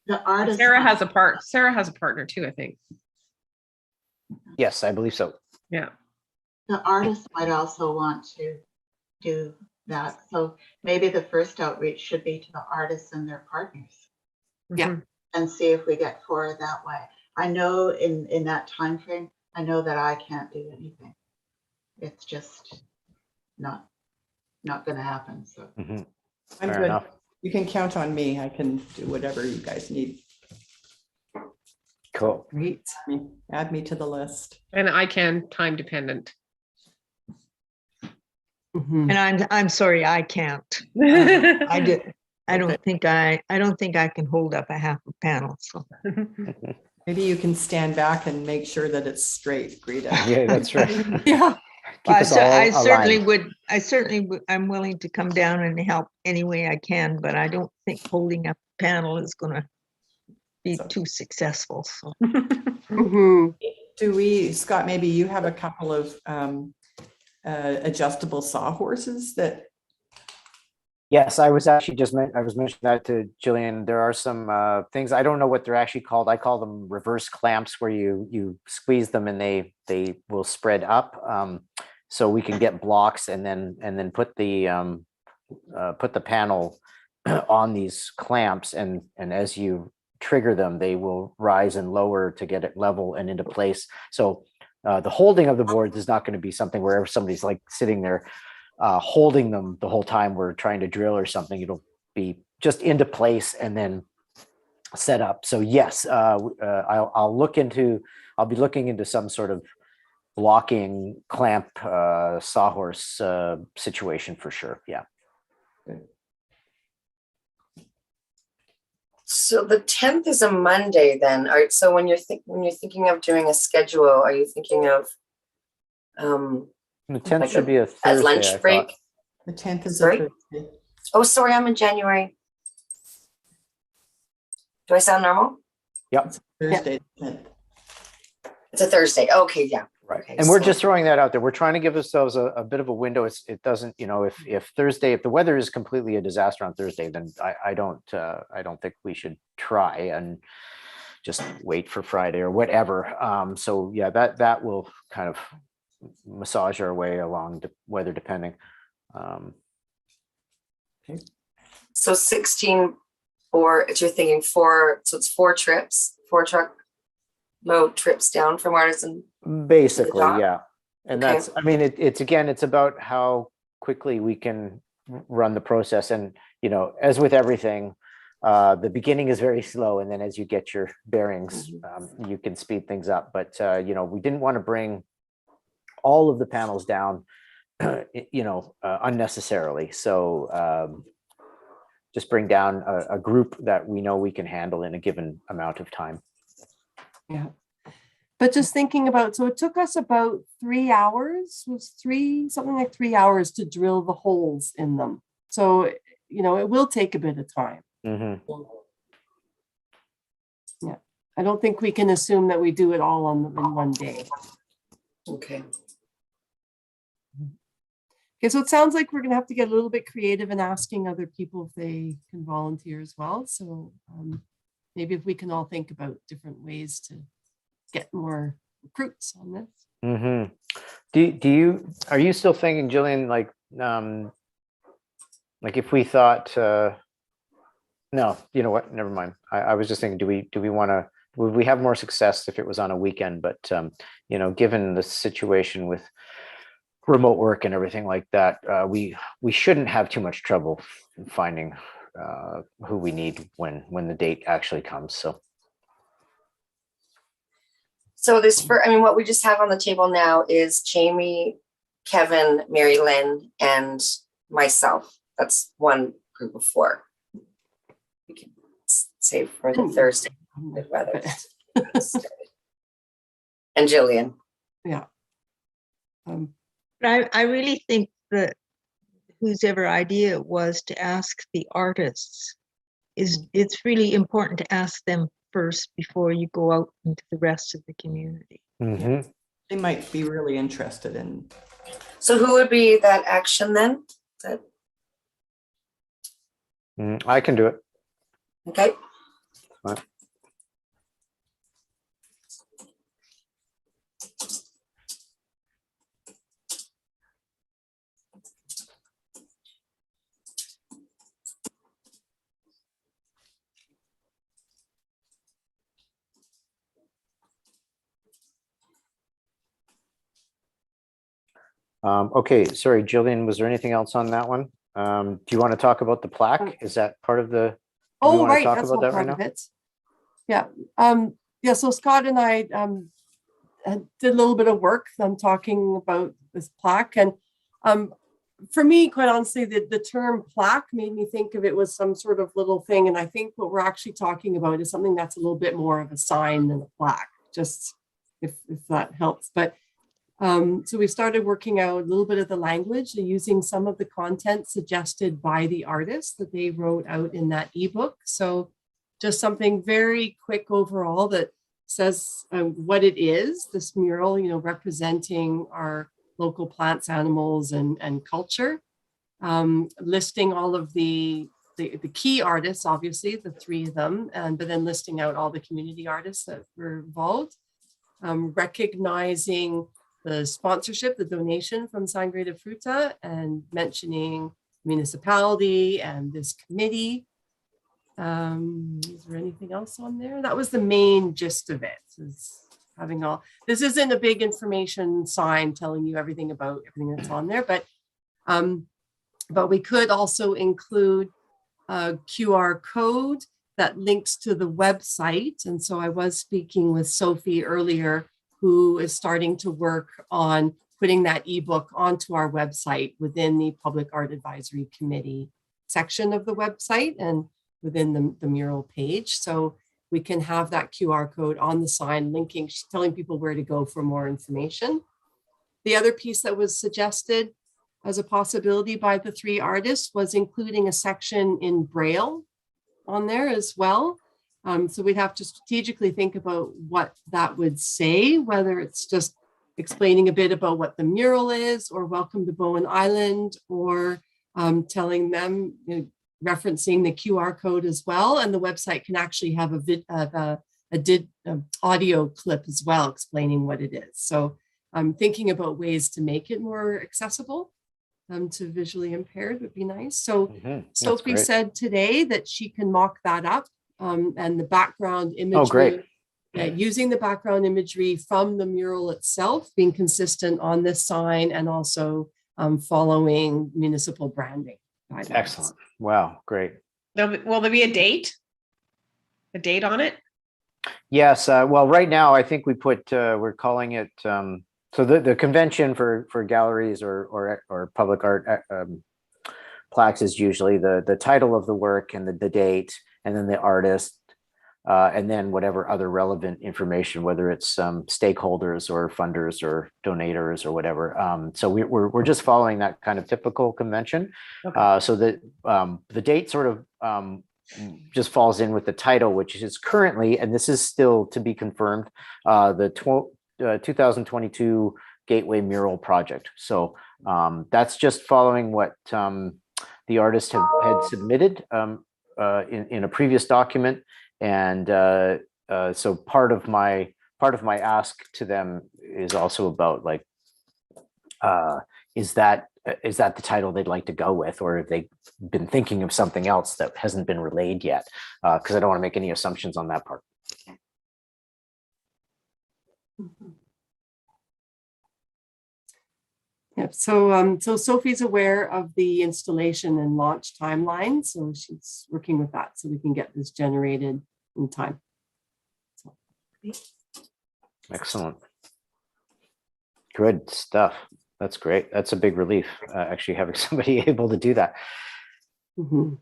The artist. Sarah has a partner too, I think. Yes, I believe so. Yeah. The artist might also want to do that. So maybe the first outreach should be to the artists and their partners. Yeah. Mhm. And see if we get forward that way. I know in that time frame, I know that I can't do anything. It's just not going to happen. So Mhm. I'm Fair good. enough. You can count on me. I can do whatever you guys need. Cool. Great. Add me to the list. And I can, time dependent. Mhm. And I'm sorry, I can't. I don't think I can hold up a half a panel. So Maybe you can stand back and make sure that it's straight, Greta. Yeah, that's right. Yeah. Keep us all I certainly aligned. would, I'm willing to come down and help any way I can, but I don't think holding up a panel is gonna be So- too successful. So Mhm. Do we, Scott, maybe you have a couple of adjustable sawhorses that, Yes, I was actually I was mentioning that to Gillian. There are some things, I don't know what they're actually called. I call them reverse clamps, where you squeeze them and they will spread up. So we can get blocks and then put the panel on these clamps, and as you trigger them, they will rise and lower to get it level and into place. So the holding of the boards is not going to be something where somebody's like sitting there holding them the whole time we're trying to drill or something. It'll be just into place and then set up. So yes, I'll be looking into some sort of blocking clamp sawhorse situation for sure. Yeah. So the 10th is a Monday then. All right, so when you're thinking of doing a schedule, are you thinking of The 10th Like should be a as Thursday. I lunch thought. break? the 10th is a Sorry? Thursday. Oh, sorry, I'm in January. Do I sound normal? Yep. Thursday. the 10th. It's a Thursday. Okay, yeah. Right. Okay, And we're so- just throwing that out there. We're trying to give ourselves a bit of a window. It doesn't, if Thursday, if the weather is completely a disaster on Thursday, then I don't think we should try and just wait for Friday or whatever. So yeah, that will kind of massage our way along the weather depending. So 16, or if you're thinking so it's 4 trips, 4 truck load trips down from Artisan. Basically, dock? yeah. And Okay. that's, I mean, it's about how quickly we can run the process. And, as with everything, the beginning is very slow. And then as you get your bearings, you can speed things up. But, we didn't want to bring all of the panels down, unnecessarily. So just bring down a group that we know we can handle in a given amount of time. Yeah. But just thinking about, so it took us about 3 hours, something like 3 hours to drill the holes in them. So, it will take a bit of time. Mhm. Yeah. I don't think we can assume that we do it all in one day. Okay. Okay, so it sounds like we're going to have to get a little bit creative in asking other people if they can volunteer as well. So maybe if we can all think about different ways to get more recruits on this. Mm-hmm. Are you still thinking, Gillian, like if we thought, no, you know what, never mind. I was just thinking, would we have more success if it was on a weekend? But, given the situation with remote work and everything like that, we shouldn't have too much trouble finding who we need when the date actually comes. So what we just have on the table now is Jami, Kevin, Mary Lynn, and myself. That's one group of 4. We can save for the Thursday, whether it's and Gillian. Yeah. Um, But I really think that whosever idea it was to ask the artists it's really important to ask them first before you go out into the rest of the community. Mhm. They might be really interested in. So who would be that action then? That, I can do it. okay. Fine. Okay, sorry, Jillian, was there anything else on that one? Do you want to talk about the plaque? Is that part of the? Do we Oh, want to right, talk that's about all that right part now? of it. Yeah, yeah, so Scott and I did a little bit of work on talking about this plaque. And for me, quite honestly, the term plaque made me think of it was some sort of little thing. And I think what we're actually talking about is something that's a little bit more of a sign than a plaque, just if that helps. But so we started working out a little bit of the language and using some of the content suggested by the artists that they wrote out in that ebook. So just something very quick overall that says what it is, this mural, you know, representing our local plants, animals, and culture. Listing all of the key artists, obviously, the 3 of them, but then listing out all the community artists that were involved. Recognizing the sponsorship, the donation from Sangre de Fruta, and mentioning municipality and this committee. Is there anything else on there? That was the main gist of it, is having all, this isn't a big information sign telling you everything about everything that's on there, but we could also include a QR code that links to the website. And so I was speaking with Sophie earlier, who is starting to work on putting that ebook onto our website within the Public Art Advisory Committee section of the website and within the mural page. So we can have that QR code on the sign linking, telling people where to go for more information. The other piece that was suggested as a possibility by the 3 artists was including a section in Braille on there as well. So we'd have to strategically think about what that would say, whether it's just explaining a bit about what the mural is, or welcome to Bowen Island, or telling them, you know, referencing the QR code as well. And the website can actually have a audio clip as well, explaining what it is. So I'm thinking about ways to make it more accessible to visually impaired would be nice. So Sophie said today that she can mock that up. And the background imagery, great. Using the background imagery from the mural itself, being consistent on this sign, and also following municipal branding guidelines. Excellent. Wow, great. Will there be a date? A date on it? Yes. Well, right now, I think we put, we're calling it, so the convention for galleries or public art plaques is usually the title of the work and the date, and then the artist, and then whatever other relevant information, whether it's stakeholders or funders or donators or whatever. So we're just following that kind of typical convention. Okay. So that the date sort of just falls in with the title, which is currently, and this is still to be confirmed, the 2022 Gateway Mural Project. So that's just following what the artist had submitted in a previous document, and so part of my ask to them is also about, like, is that the title they'd like to go with, or have they been thinking of something else that hasn't been relayed yet? Because I don't want to make any assumptions on that part. Yep. So Sophie's aware of the installation and launch timeline, so she's working with that so we can get this generated in time. Excellent. Good stuff. That's great. That's a big relief, actually having somebody able to do that. Mhm.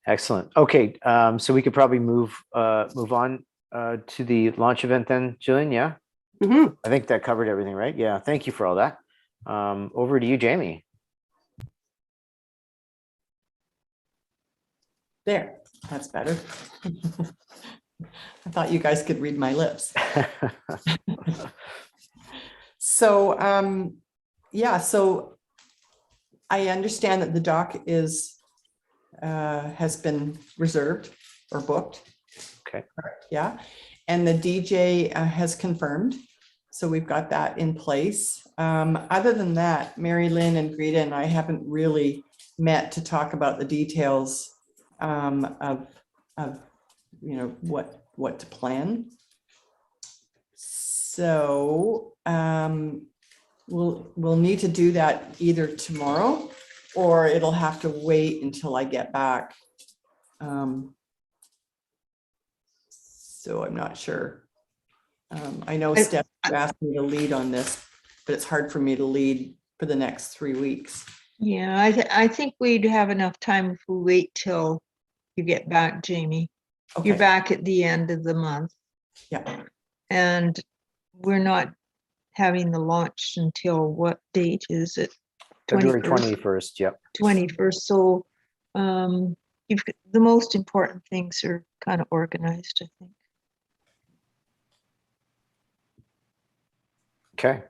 Excellent. Okay, so we could probably move on to the launch event then, Gillian. Yeah, Mhm. I think that covered everything, right? Yeah, thank you for all that. Over to you, Jami. There, that's better. I thought you guys could read my lips. So, yeah, so I understand that the dock is, has been reserved or booked. Okay. Yeah, and the DJ has confirmed. So we've got that in place. Other than that, Mary Lynn and Greta and I haven't really met to talk about the details of you know, what to plan. So we'll need to do that either tomorrow or it'll have to wait until I get back. So I'm not sure. I know Steph asked me to lead on this, but it's hard for me to lead for the next 3 weeks. Yeah, I think we'd have enough time if we wait till you get back, Jamie. You're Okay, back at the end of the month, yeah, and we're not having the launch until what date is it? February 21st. 21st. Yep. 21st. So you've the most important things are kind of organized, I think. Okay.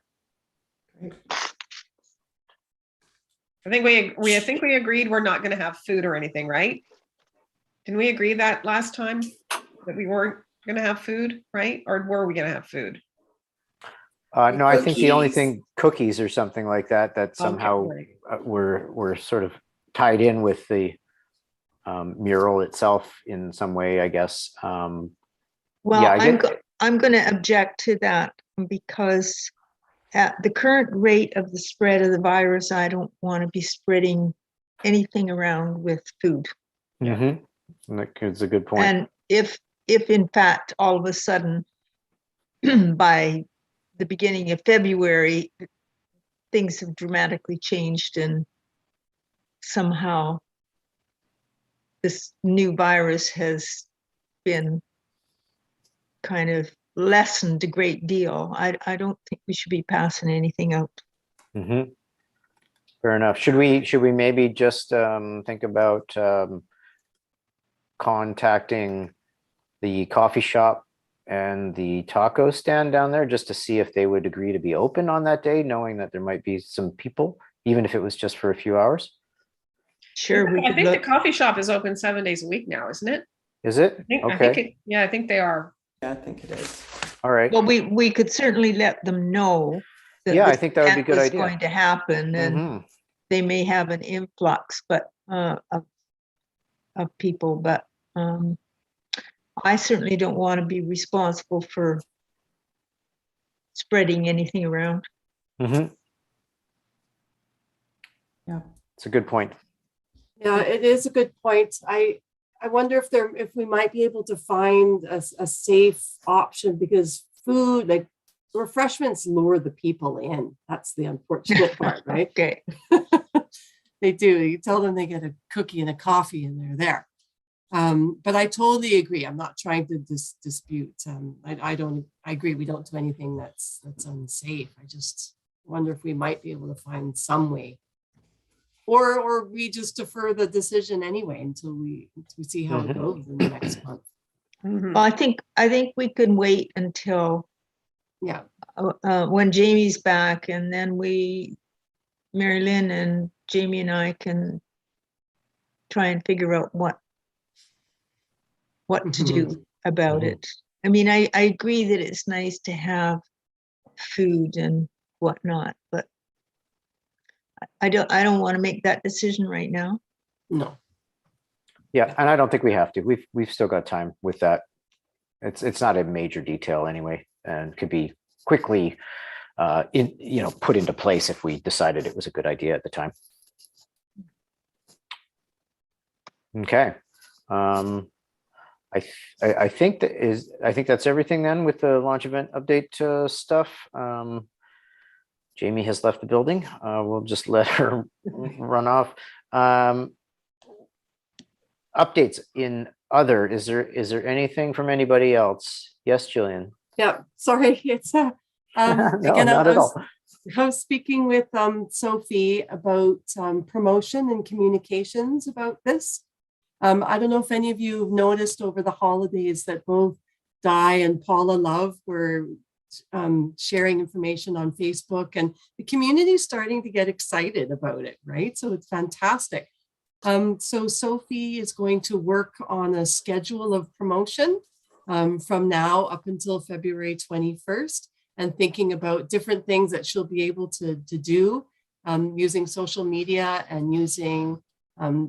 I think I think we agreed we're not going to have food or anything, right? Didn't we agree that last time that we weren't going to have food, right? Or were we going to have food? No, I think the only Cookies. thing, cookies or something like that, that somehow Okay, right. were sort of tied in with the mural itself in some way, I guess. Well, Yeah, I I'm going to object to that because at the current rate of the spread of the virus, I don't want to be spreading anything around with food. Mhm. That's a good point. And if in fact, all of a sudden, by the beginning of February, things have dramatically changed and somehow this new virus has been kind of lessened a great deal, I don't think we should be passing anything out. Mhm. Fair enough. Should we maybe just think about contacting the coffee shop and the taco stand down there just to see if they would agree to be open on that day, knowing that there might be some people, even if it was just for a few hours? Sure, we I could think the look. coffee shop is open 7 days a week now, isn't it? Is it? I think Okay. yeah, I think they are. yeah, I think it is. All right. Well, we could certainly let them know that Yeah, I this think that would be a event good was idea. going to happen, and Mhm. they may have an influx, but of people, but I certainly don't want to be responsible for spreading anything around. Mhm. Yeah. It's a good point. Yeah, it is a good point. I wonder if we might be able to find a safe option, because food, like refreshments, lure the people in. That's the unfortunate part, right? Okay. They do. You tell them they get a cookie and a coffee and they're there. But I totally agree. I'm not trying to dispute. I agree. We don't do anything that's unsafe. I just wonder if we might be able to find some way, or we just defer the decision anyway until we see how it goes in the next month. Mhm. Well, I think we can wait until Yeah. when Jamie's back, and then Mary Lynn and Jamie and I can try and figure out what to do about Mhm. it. I mean, I agree that it's nice to have food and whatnot, but I don't want to make that decision right now. No. Yeah, and I don't think we have to. We've still got time with that. It's not a major detail anyway, and could be quickly put into place if we decided it was a good idea at the time. Okay. I think that's everything then with the launch event update stuff. Jami has left the building. We'll just let her run off. Updates in other, is there anything from anybody else? Yes, Gillian. Yeah, sorry, it's No, again, not at all. I was speaking with Sophie about promotion and communications about this. I don't know if any of you have noticed over the holidays that both Di and Paula Love were sharing information on Facebook, and the community is starting to get excited about it, right? So it's fantastic. So Sophie is going to work on a schedule of promotion from now up until February 21st, and thinking about different things that she'll be able to do using social media and using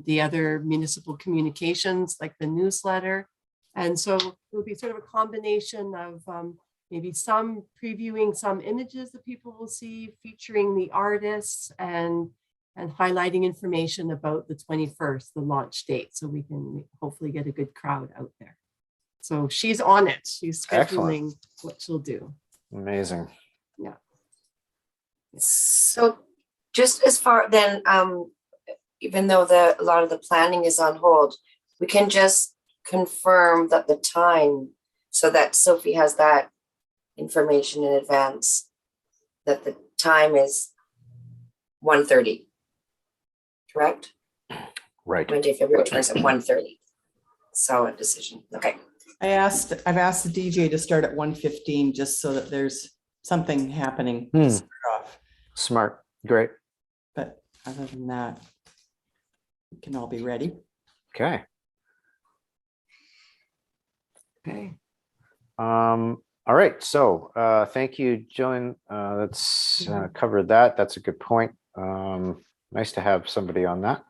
the other municipal communications like the newsletter. And so it'll be sort of a combination of maybe some previewing some images that people will see, featuring the artists, and highlighting information about the 21st, the launch date, so we can hopefully get a good crowd out there. So she's on it. She's scheduling Excellent. what she'll do. Amazing. Yeah. So just as far then, even though a lot of the planning is on hold, we can just confirm that the time, so that Sophie has that information in advance, that the time is 1:30. Correct? Right. Monday, February 20th at 1:30. So a decision. Okay. I've asked the DJ to start at 1:15 just so that there's something happening to start off. Smart. Great. But other than that, we can all be ready. Okay. Okay. All right. So thank you, Jillian. Let's cover that. That's a good point. Nice to have somebody on that.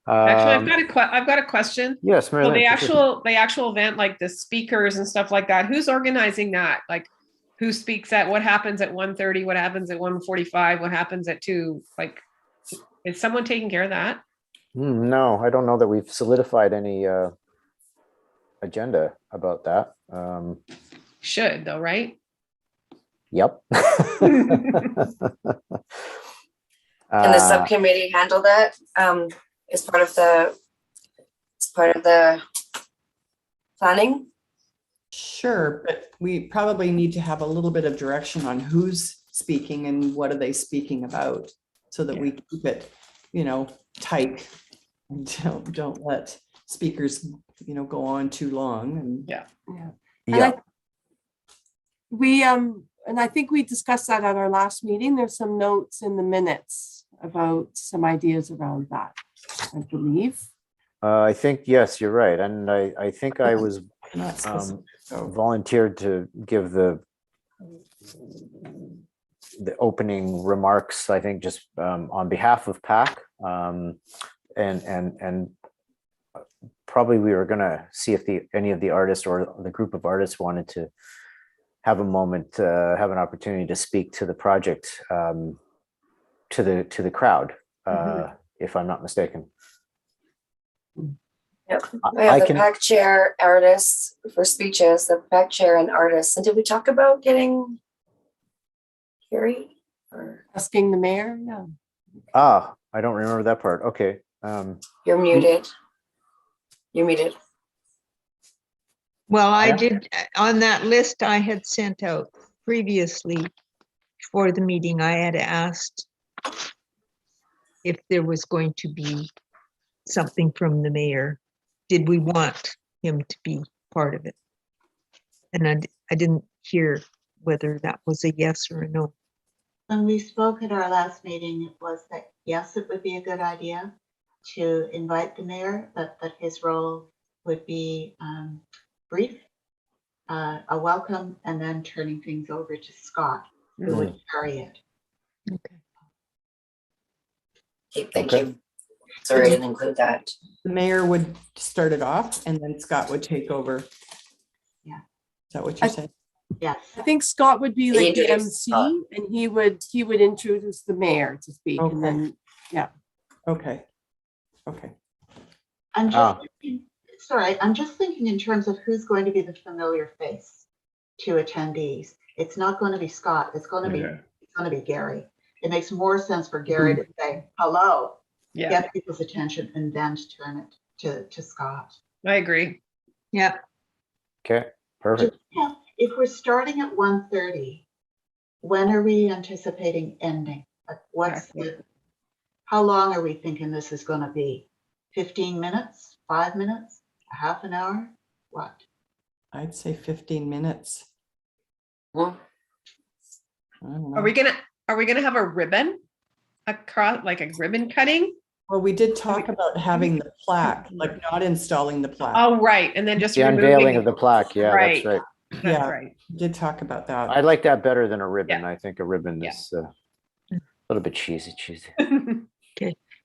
Actually, I've got a question. Yes, Mary So Lynn, the actual event, like the speakers and stuff like that, who's organizing that? Like, who speaks at, what happens at 1:30, what happens at 1:45, what happens at 2? Like, is someone taking care of that? No, I don't know that we've solidified any agenda about that. Should though, right? Yep. Can the subcommittee handle that as part of the planning? Sure, but we probably need to have a little bit of direction on who's speaking and what are they speaking about, so that we keep it, tight, and don't let speakers, go on too long. And Yeah. Yeah. And I think we discussed that at our last meeting. There's some notes in the minutes about some ideas around that, I believe. I think, yes, you're right. And I think I was not specific, so. volunteered to give the opening remarks, I think, just on behalf of PAAC. And probably we were going to see if any of the artists or the group of artists wanted to have a moment, have an opportunity to speak to the project, to the crowd, if I'm not mistaken. Yep. We have I the can- PAC chair artists for speeches, the PAC chair and artists. And did we talk about getting Carrie? Or Asking the mayor, yeah. I don't remember that part. Okay. you're muted. You're muted. Well, I Yeah. did, on that list I had sent out previously for the meeting, I had asked if there was going to be something from the mayor. Did we want him to be part of it? And I didn't hear whether that was a yes or a no. When we spoke at our last meeting, it was that, yes, it would be a good idea to invite the mayor, but that his role would be brief, a welcome, and then turning things over to Scott, who would carry it. Okay. Okay, thank Okay. you. Sorry, I didn't include that. The mayor would start it off and then Scott would take over. Yeah. Is that what you said? Yes. I think Scott would be like the Introduce MC, Scott. and he would introduce the mayor to speak, and then Okay. Okay. I'm just thinking, sorry, I'm just thinking in terms of who's going to be the familiar face to attendees. It's not going to be Scott. It's going to be Gary. It makes more sense for Gary to say, hello, Yeah, get people's attention, and then to turn it to Scott. I agree. Yeah. Okay, perfect. Yeah, if we're starting at 1:30, when are we anticipating ending? Like, how long are we thinking this is going to be? 15 minutes, 5 minutes, a half an hour? What? I'd say 15 minutes. Hmm. I don't Are know. we gonna have a ribbon across, like a ribbon cutting? Well, we did talk about having the plaque, like not installing the plaque. Oh, right, and then just The removing unveiling it. of the plaque. Yeah, that's Right. right. That's Yeah. right. We did talk about that. I like that better than a ribbon. Yeah. I think a ribbon Yeah. is a little bit cheesy.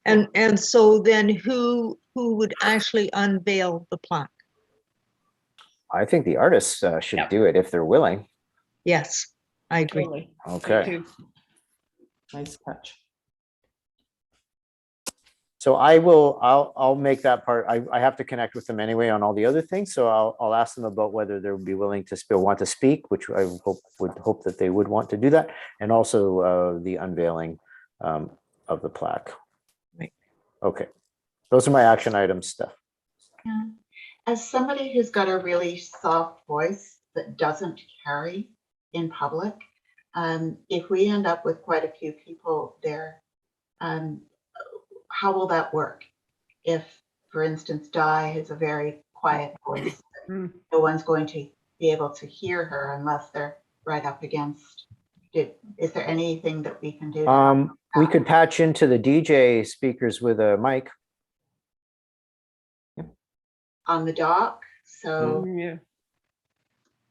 And so then who would actually unveil the plaque? I think the artists should Yep. do it if they're willing. Yes, I agree. Totally. Me Okay. too. Nice touch. So I'll make that part. I have to connect with them anyway on all the other things. So I'll ask them about whether they would be willing to want to speak, which I would hope that they would want to do that. And also the unveiling of the plaque. Right. Okay. Those are my action items, Steph. Yeah. As somebody who's got a really soft voice that doesn't carry in public, if we end up with quite a few people there, how will that work? If, for instance, Di has a very quiet voice, Mm. no one's going to be able to hear her unless they're right up against. Is there anything that we can do? We could patch into the DJ speakers with a mic. On the dock? So, Yeah.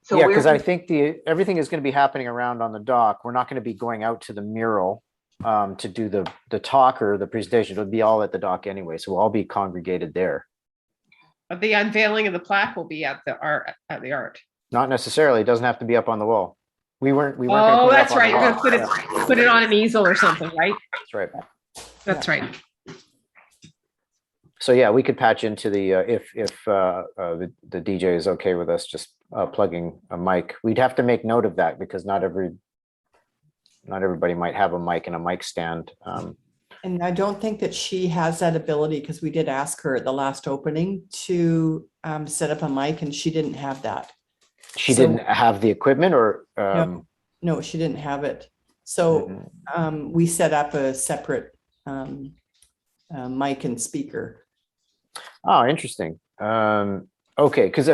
so Yeah, where because I can- think everything is going to be happening around on the dock. We're not going to be going out to the mural to do the talk or the presentation. It'll be all at the dock anyway, so we'll all be congregated there. But the unveiling of the plaque will be at the art. Not necessarily. It doesn't have to be up on the wall. We weren't. Gonna Oh, put it up that's on the right. You're gonna wall. put it Yeah, put it on an easel or something, right? that's right. That's right. So yeah, we could patch into the if the DJ is okay with us just plugging a mic. We'd have to make note of that because not everybody might have a mic and a mic stand. And I don't think that she has that ability because we did ask her at the last opening to set up a mic and she didn't have that. She So- didn't have the equipment, or No, she didn't have it. So we set up a separate mic and speaker. Oh, interesting. Okay, because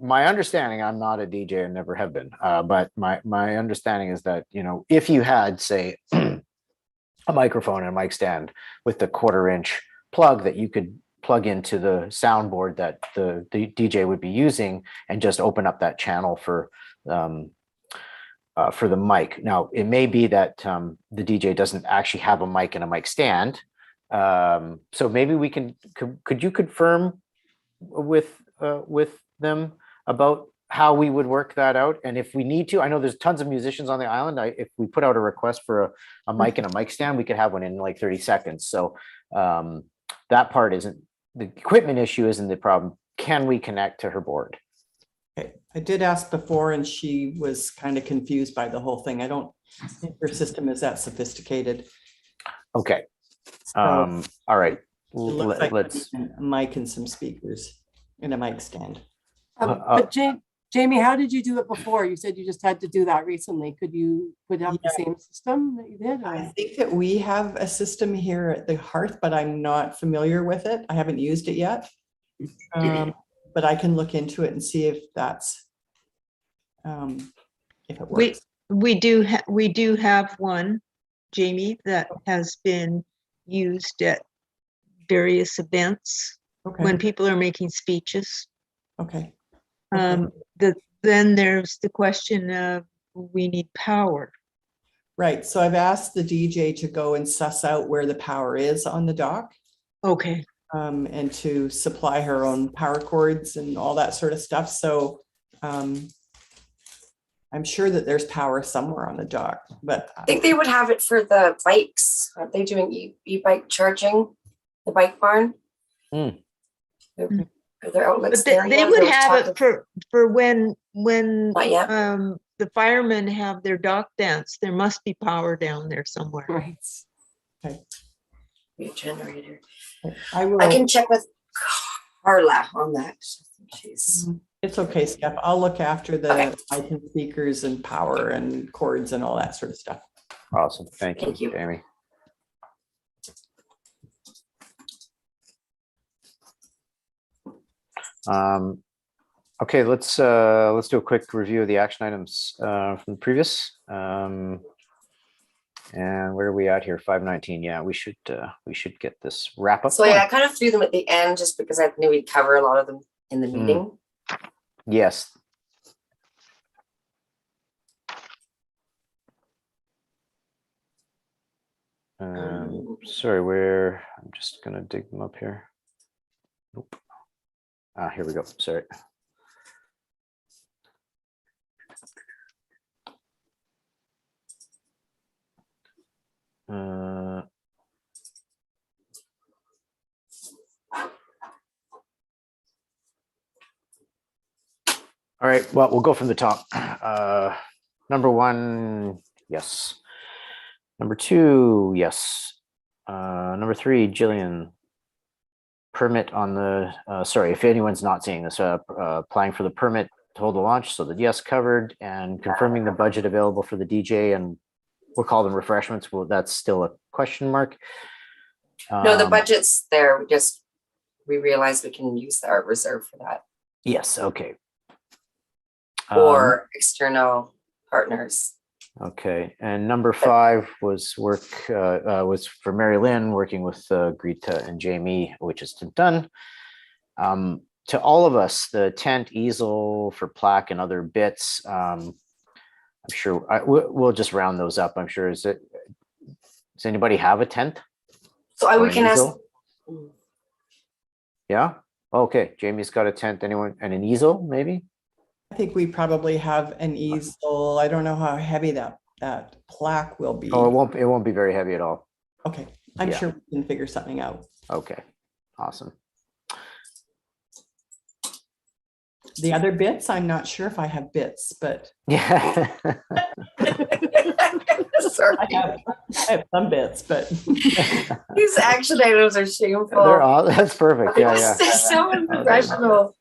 my understanding, I'm not a DJ and never have been, but my understanding is that, if you had, say, a microphone and a mic stand with the 1/4-inch plug that you could plug into the soundboard that the DJ would be using and just open up that channel for the mic. Now, it may be that the DJ doesn't actually have a mic and a mic stand. So maybe we could you confirm with them about how we would work that out? And if we need to, I know there's tons of musicians on the island. If we put out a request for a mic and a mic stand, we could have one in like 30 seconds. So that part isn't, the equipment issue isn't the problem. Can we connect to her board? Okay. I did ask before and she was kind of confused by the whole thing. I don't think her system is that sophisticated. Okay. So All right. it looks like Let's. a mic and some speakers and a mic stand. But Jamie, how did you do it before? You said you just had to do that recently. Could you put up the same system that you did? I or- think that we have a system here at the Hearth, but I'm not familiar with it. I haven't used it yet. But I can look into it and see if that's if it works. We do have one, Jamie, that has been used at various events Okay. when people are making speeches. Okay. Then there's the question of we need power. Right. So I've asked the DJ to go and suss out where the power is on the dock. Okay. And to supply her own power cords and all that sort of stuff. So I'm sure that there's power somewhere on the dock, but I think they would have it for the bikes. Aren't they doing e-bike charging? The bike barn? Hmm. Are there outlets But they there? they yet? would There was have talk it of- for when Not yet. the firemen have their dock dance, there must be power down there somewhere. Right. Be a generator. I will. I can check with Carla on that. She's It's okay, Steph. I'll look after the Okay. mic and speakers and power and cords and all that sort of stuff. Awesome. Thank Thank you, you. Jamie. Okay, let's do a quick review of the action items from the previous. And where are we at here? 5:19. Yeah, we should get this wrap up. so yeah, I going. kind of threw them at the end just because I knew we'd cover a lot of them in the meeting. Yes. Sorry, I'm just gonna dig them up here. Nope. Ah, here we go. Sorry. All right, well, we'll go from the top. Number 1, yes. Number 2, yes. Number 3, Gillian. Permit on the, sorry, if anyone's not seeing this, applying for the permit to hold the launch, so the yes covered, and confirming the budget available for the DJ, and we'll call them refreshments. Well, that's still a question mark. No, the budget's there. We realized we can use our reserve for that Yes, okay. or external partners. Okay, and number 5 was was for Mary Lynn, working with Greta and Jami, which is done. To all of us, the tent, easel for plaque and other bits, I'm sure we'll just round those up. I'm sure. Does anybody have a tent? So Or we an can ask. easel? Yeah. Okay, Jamie's got a tent. Anyone and an easel, maybe? I think we probably have an easel. I don't know how heavy that plaque will be. Oh, it won't be very heavy at all. Okay, I'm Yeah. sure we can figure something out. Okay, awesome. The other bits, I'm not sure if I have bits, but Yeah. Sorry. I have some bits, but These action items are shameful. They're all, that's perfect. Yeah, yeah. They're so unprofessional.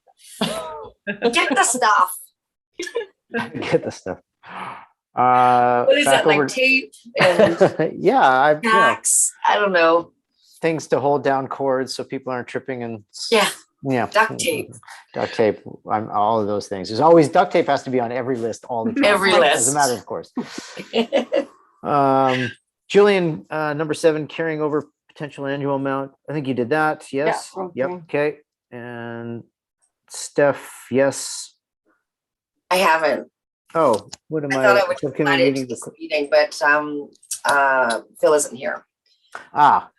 Get the stuff. Get the stuff. What What is that, like tape and yeah, packs? I don't know. things to hold down cords so people aren't tripping and Yeah, duct tape. Duct tape. All of those things. There's always duct tape has to be on every list all the time. Every As a list. matter of course. Julian, number 7, carrying over potential annual amount. I think you did that. Yes. Yep. Okay. And Steph, yes. I haven't. Oh, what am I I? thought I would Subcommittee add it to meeting this meeting, but Phil isn't here. Ah,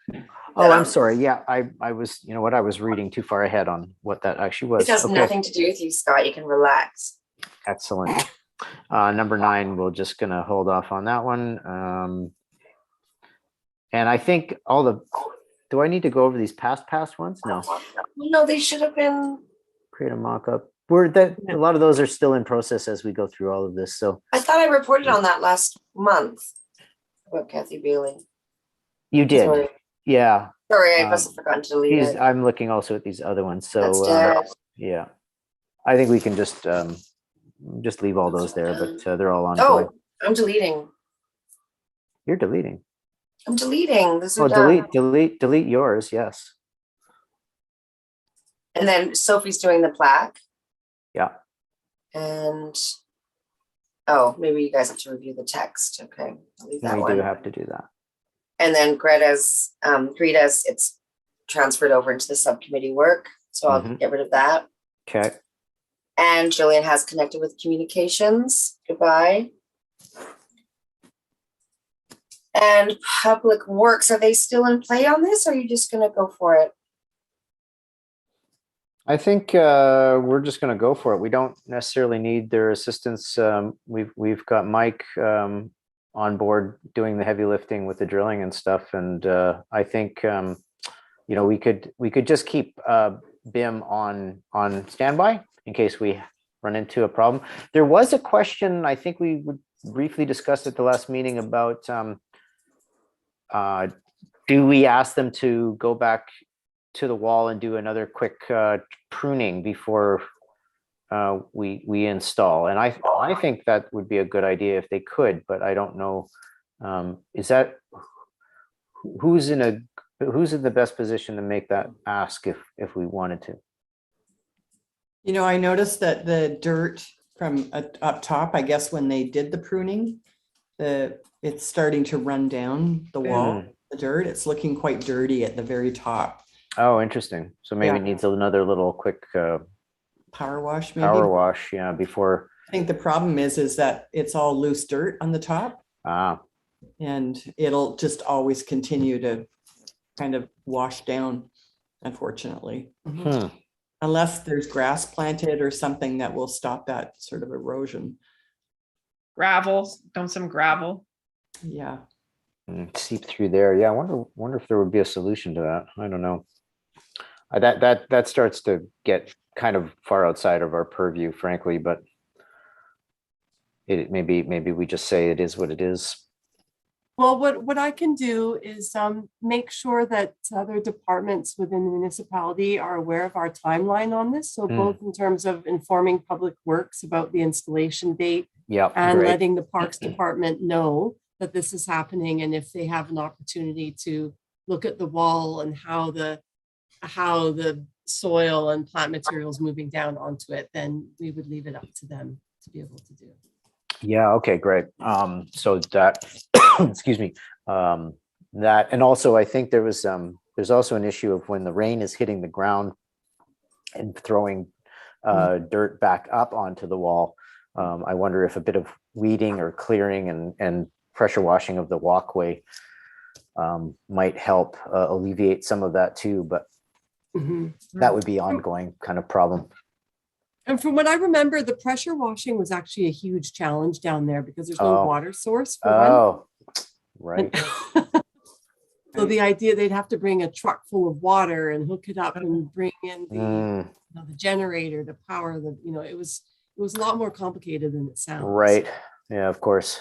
oh, I'm Um, sorry. Yeah, I was, you know what, I was reading too far ahead on what that actually was. This has Okay, nothing to do with you, Scott. You can relax. excellent. Number 9, we're just gonna hold off on that one. And I think do I need to go over these past ones? No, No, they should have been. create a mock-up. A lot of those are still in process as we go through all of this. So I thought I reported on that last month about Kathy Bailey. you did, Sorry, yeah. I must have forgotten to delete it. I'm looking also at these other ones. That's So dead. yeah, I think we can just leave all those there, but they're all ongoing. Oh, I'm deleting. You're deleting. I'm deleting. This Oh, is done. delete yours. Yes. And then Sophie's doing the plaque. Yeah. And oh, maybe you guys have to review the text. Okay, I'll leave that We one. do have to do that. And then Greta's, it's transferred over into the subcommittee work. So I'll Mhm. get rid of that. Okay. And Gillian has connected with communications. Goodbye. And public works, are they still in play on this? Or are you just gonna go for it? I think we're just going to go for it. We don't necessarily need their assistance. We've got Mike on board doing the heavy lifting with the drilling and stuff. And I think we could just keep BIM on standby in case we run into a problem. There was a question, I think we would briefly discussed at the last meeting about do we ask them to go back to the wall and do another quick pruning before we install? And I think that would be a good idea if they could, but I don't know. Is that who's in the best position to make that ask if we wanted to? You know, I noticed that the dirt from up top, I guess when they did the pruning, it's starting to run down the wall, the dirt. It's looking quite dirty at the very top. Oh, interesting. So maybe Yeah. it needs another little quick Power wash, maybe. power wash, yeah, before. I think the problem is that it's all loose dirt on the top, and it'll just always continue to kind of wash down, unfortunately. Unless there's grass planted or something that will stop that sort of erosion. Gravel, dump some gravel. Yeah. Seep through there. Yeah, I wonder if there would be a solution to that. I don't know. That starts to get kind of far outside of our purview, frankly, but maybe we just say it is what it is. Well, what I can do is make sure that other departments within the municipality are aware of our timeline on this. So both in terms of informing Public Works about the installation date, and great. letting the Parks Department know that this is happening, and if they have an opportunity to look at the wall and how the soil and plant materials moving down onto it, then we would leave it up to them to be able to do. Yeah, okay, great. So that, excuse me, that, and also I think there's also an issue of when the rain is hitting the ground and throwing dirt back up onto the wall. I wonder if a bit of weeding or clearing and pressure washing of the walkway might help alleviate some of that too, but that would be ongoing kind of problem. And from what I remember, the pressure washing was actually a huge challenge down there because there's no water source for one. Oh, right. So the idea they'd have to bring a truck full of water and hook it up and bring in the generator to power the, it was a lot more complicated than it sounds. Right. Yeah, of course.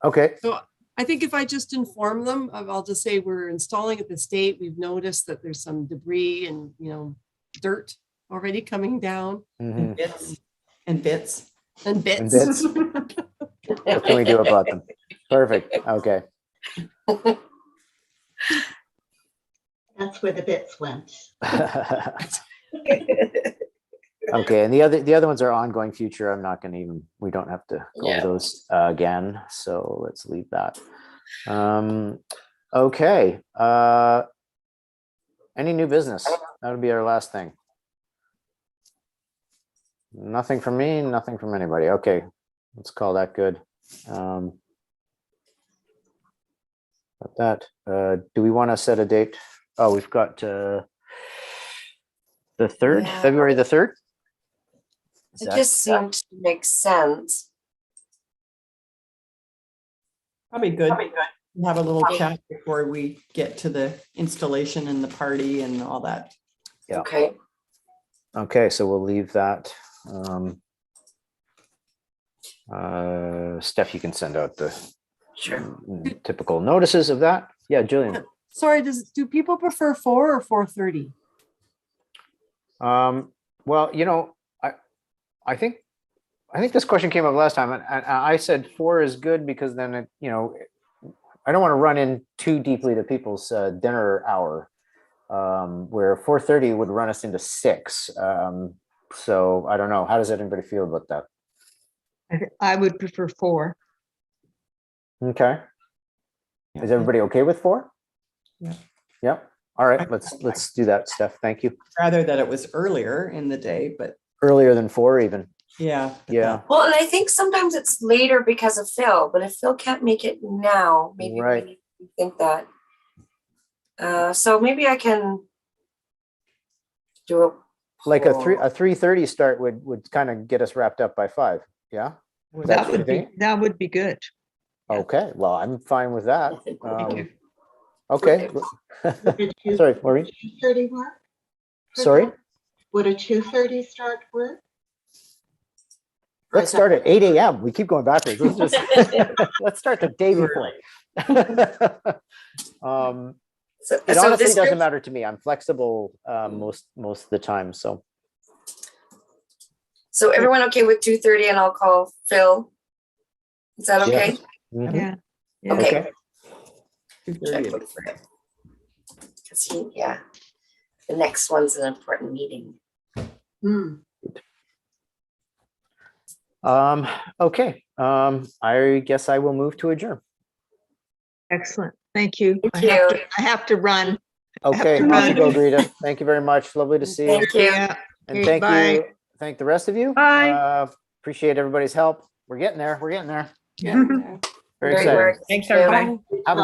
Okay. So I think if I just inform them, I'll just say we're installing at the state. We've noticed that there's some debris and, dirt already coming down. And bits. And bits. What can we do about them? Perfect. Okay. That's where the bits went. Okay, and the other ones are ongoing future. I'm not going to we don't have to go over those again. So let's leave that. Okay. Any new business? That'll be our last thing. Nothing from me, nothing from anybody. Okay, let's call that good. Do we want to set a date? Oh, we've got the 3rd, Yeah. February the 3rd. It just seemed to make sense. Probably good. Have a little chat before we get to the installation and the party and all that. Yeah. Okay. Okay, so we'll leave that. Steph, you can send out the typical notices of that. Yeah, Gillian. Sorry, do people prefer 4 or 4:30? Well, I think this question came up last time, and I said 4 is good because then I don't want to run in too deeply to people's dinner hour, where 4:30 would run us into 6. So I don't know. How does anybody feel about that? I would prefer 4. Okay. Is everybody okay with 4? Yeah. Yep. All right. Let's do that, Steph. Thank you. Rather that it was earlier in the day, but Earlier than 4 even. yeah. Yeah. Well, and I think sometimes it's later because of Phil, but if Phil can't make it now, maybe Right. we think that. So maybe I can do a Like a poll. 3:30 start would kind of get us wrapped up by 5. Yeah. That what you would be, think? that would be good. Okay. Well, I'm fine with that. Thank you. Okay. Sorry, Maureen. 30 work? for Sorry. that? would a 2:30 start work? Let's start at 8 a.m. We keep going backwards. Let's just, let's start the day before. So, It so honestly this doesn't group, matter to me. I'm flexible most of the time, so. so everyone okay with 2:30 and I'll call Phil? Is that okay? Yes. Mhm. Yeah. Yeah. Okay. 2:30 Check with Fred. 'Cause the next one's an important meeting. Okay, I guess I will move to adjourn. Excellent. Thank you. Thank you. I have to run. Okay, to off you run. go, Greta. Thank you very much. Lovely to see you. Thank you. Yeah. And Okay, thank bye. you, thank the rest of you. Bye. Appreciate everybody's help. We're getting there. We're getting there. Yeah. Very Great exciting. work. Thanks, Thank you. everybody. Have a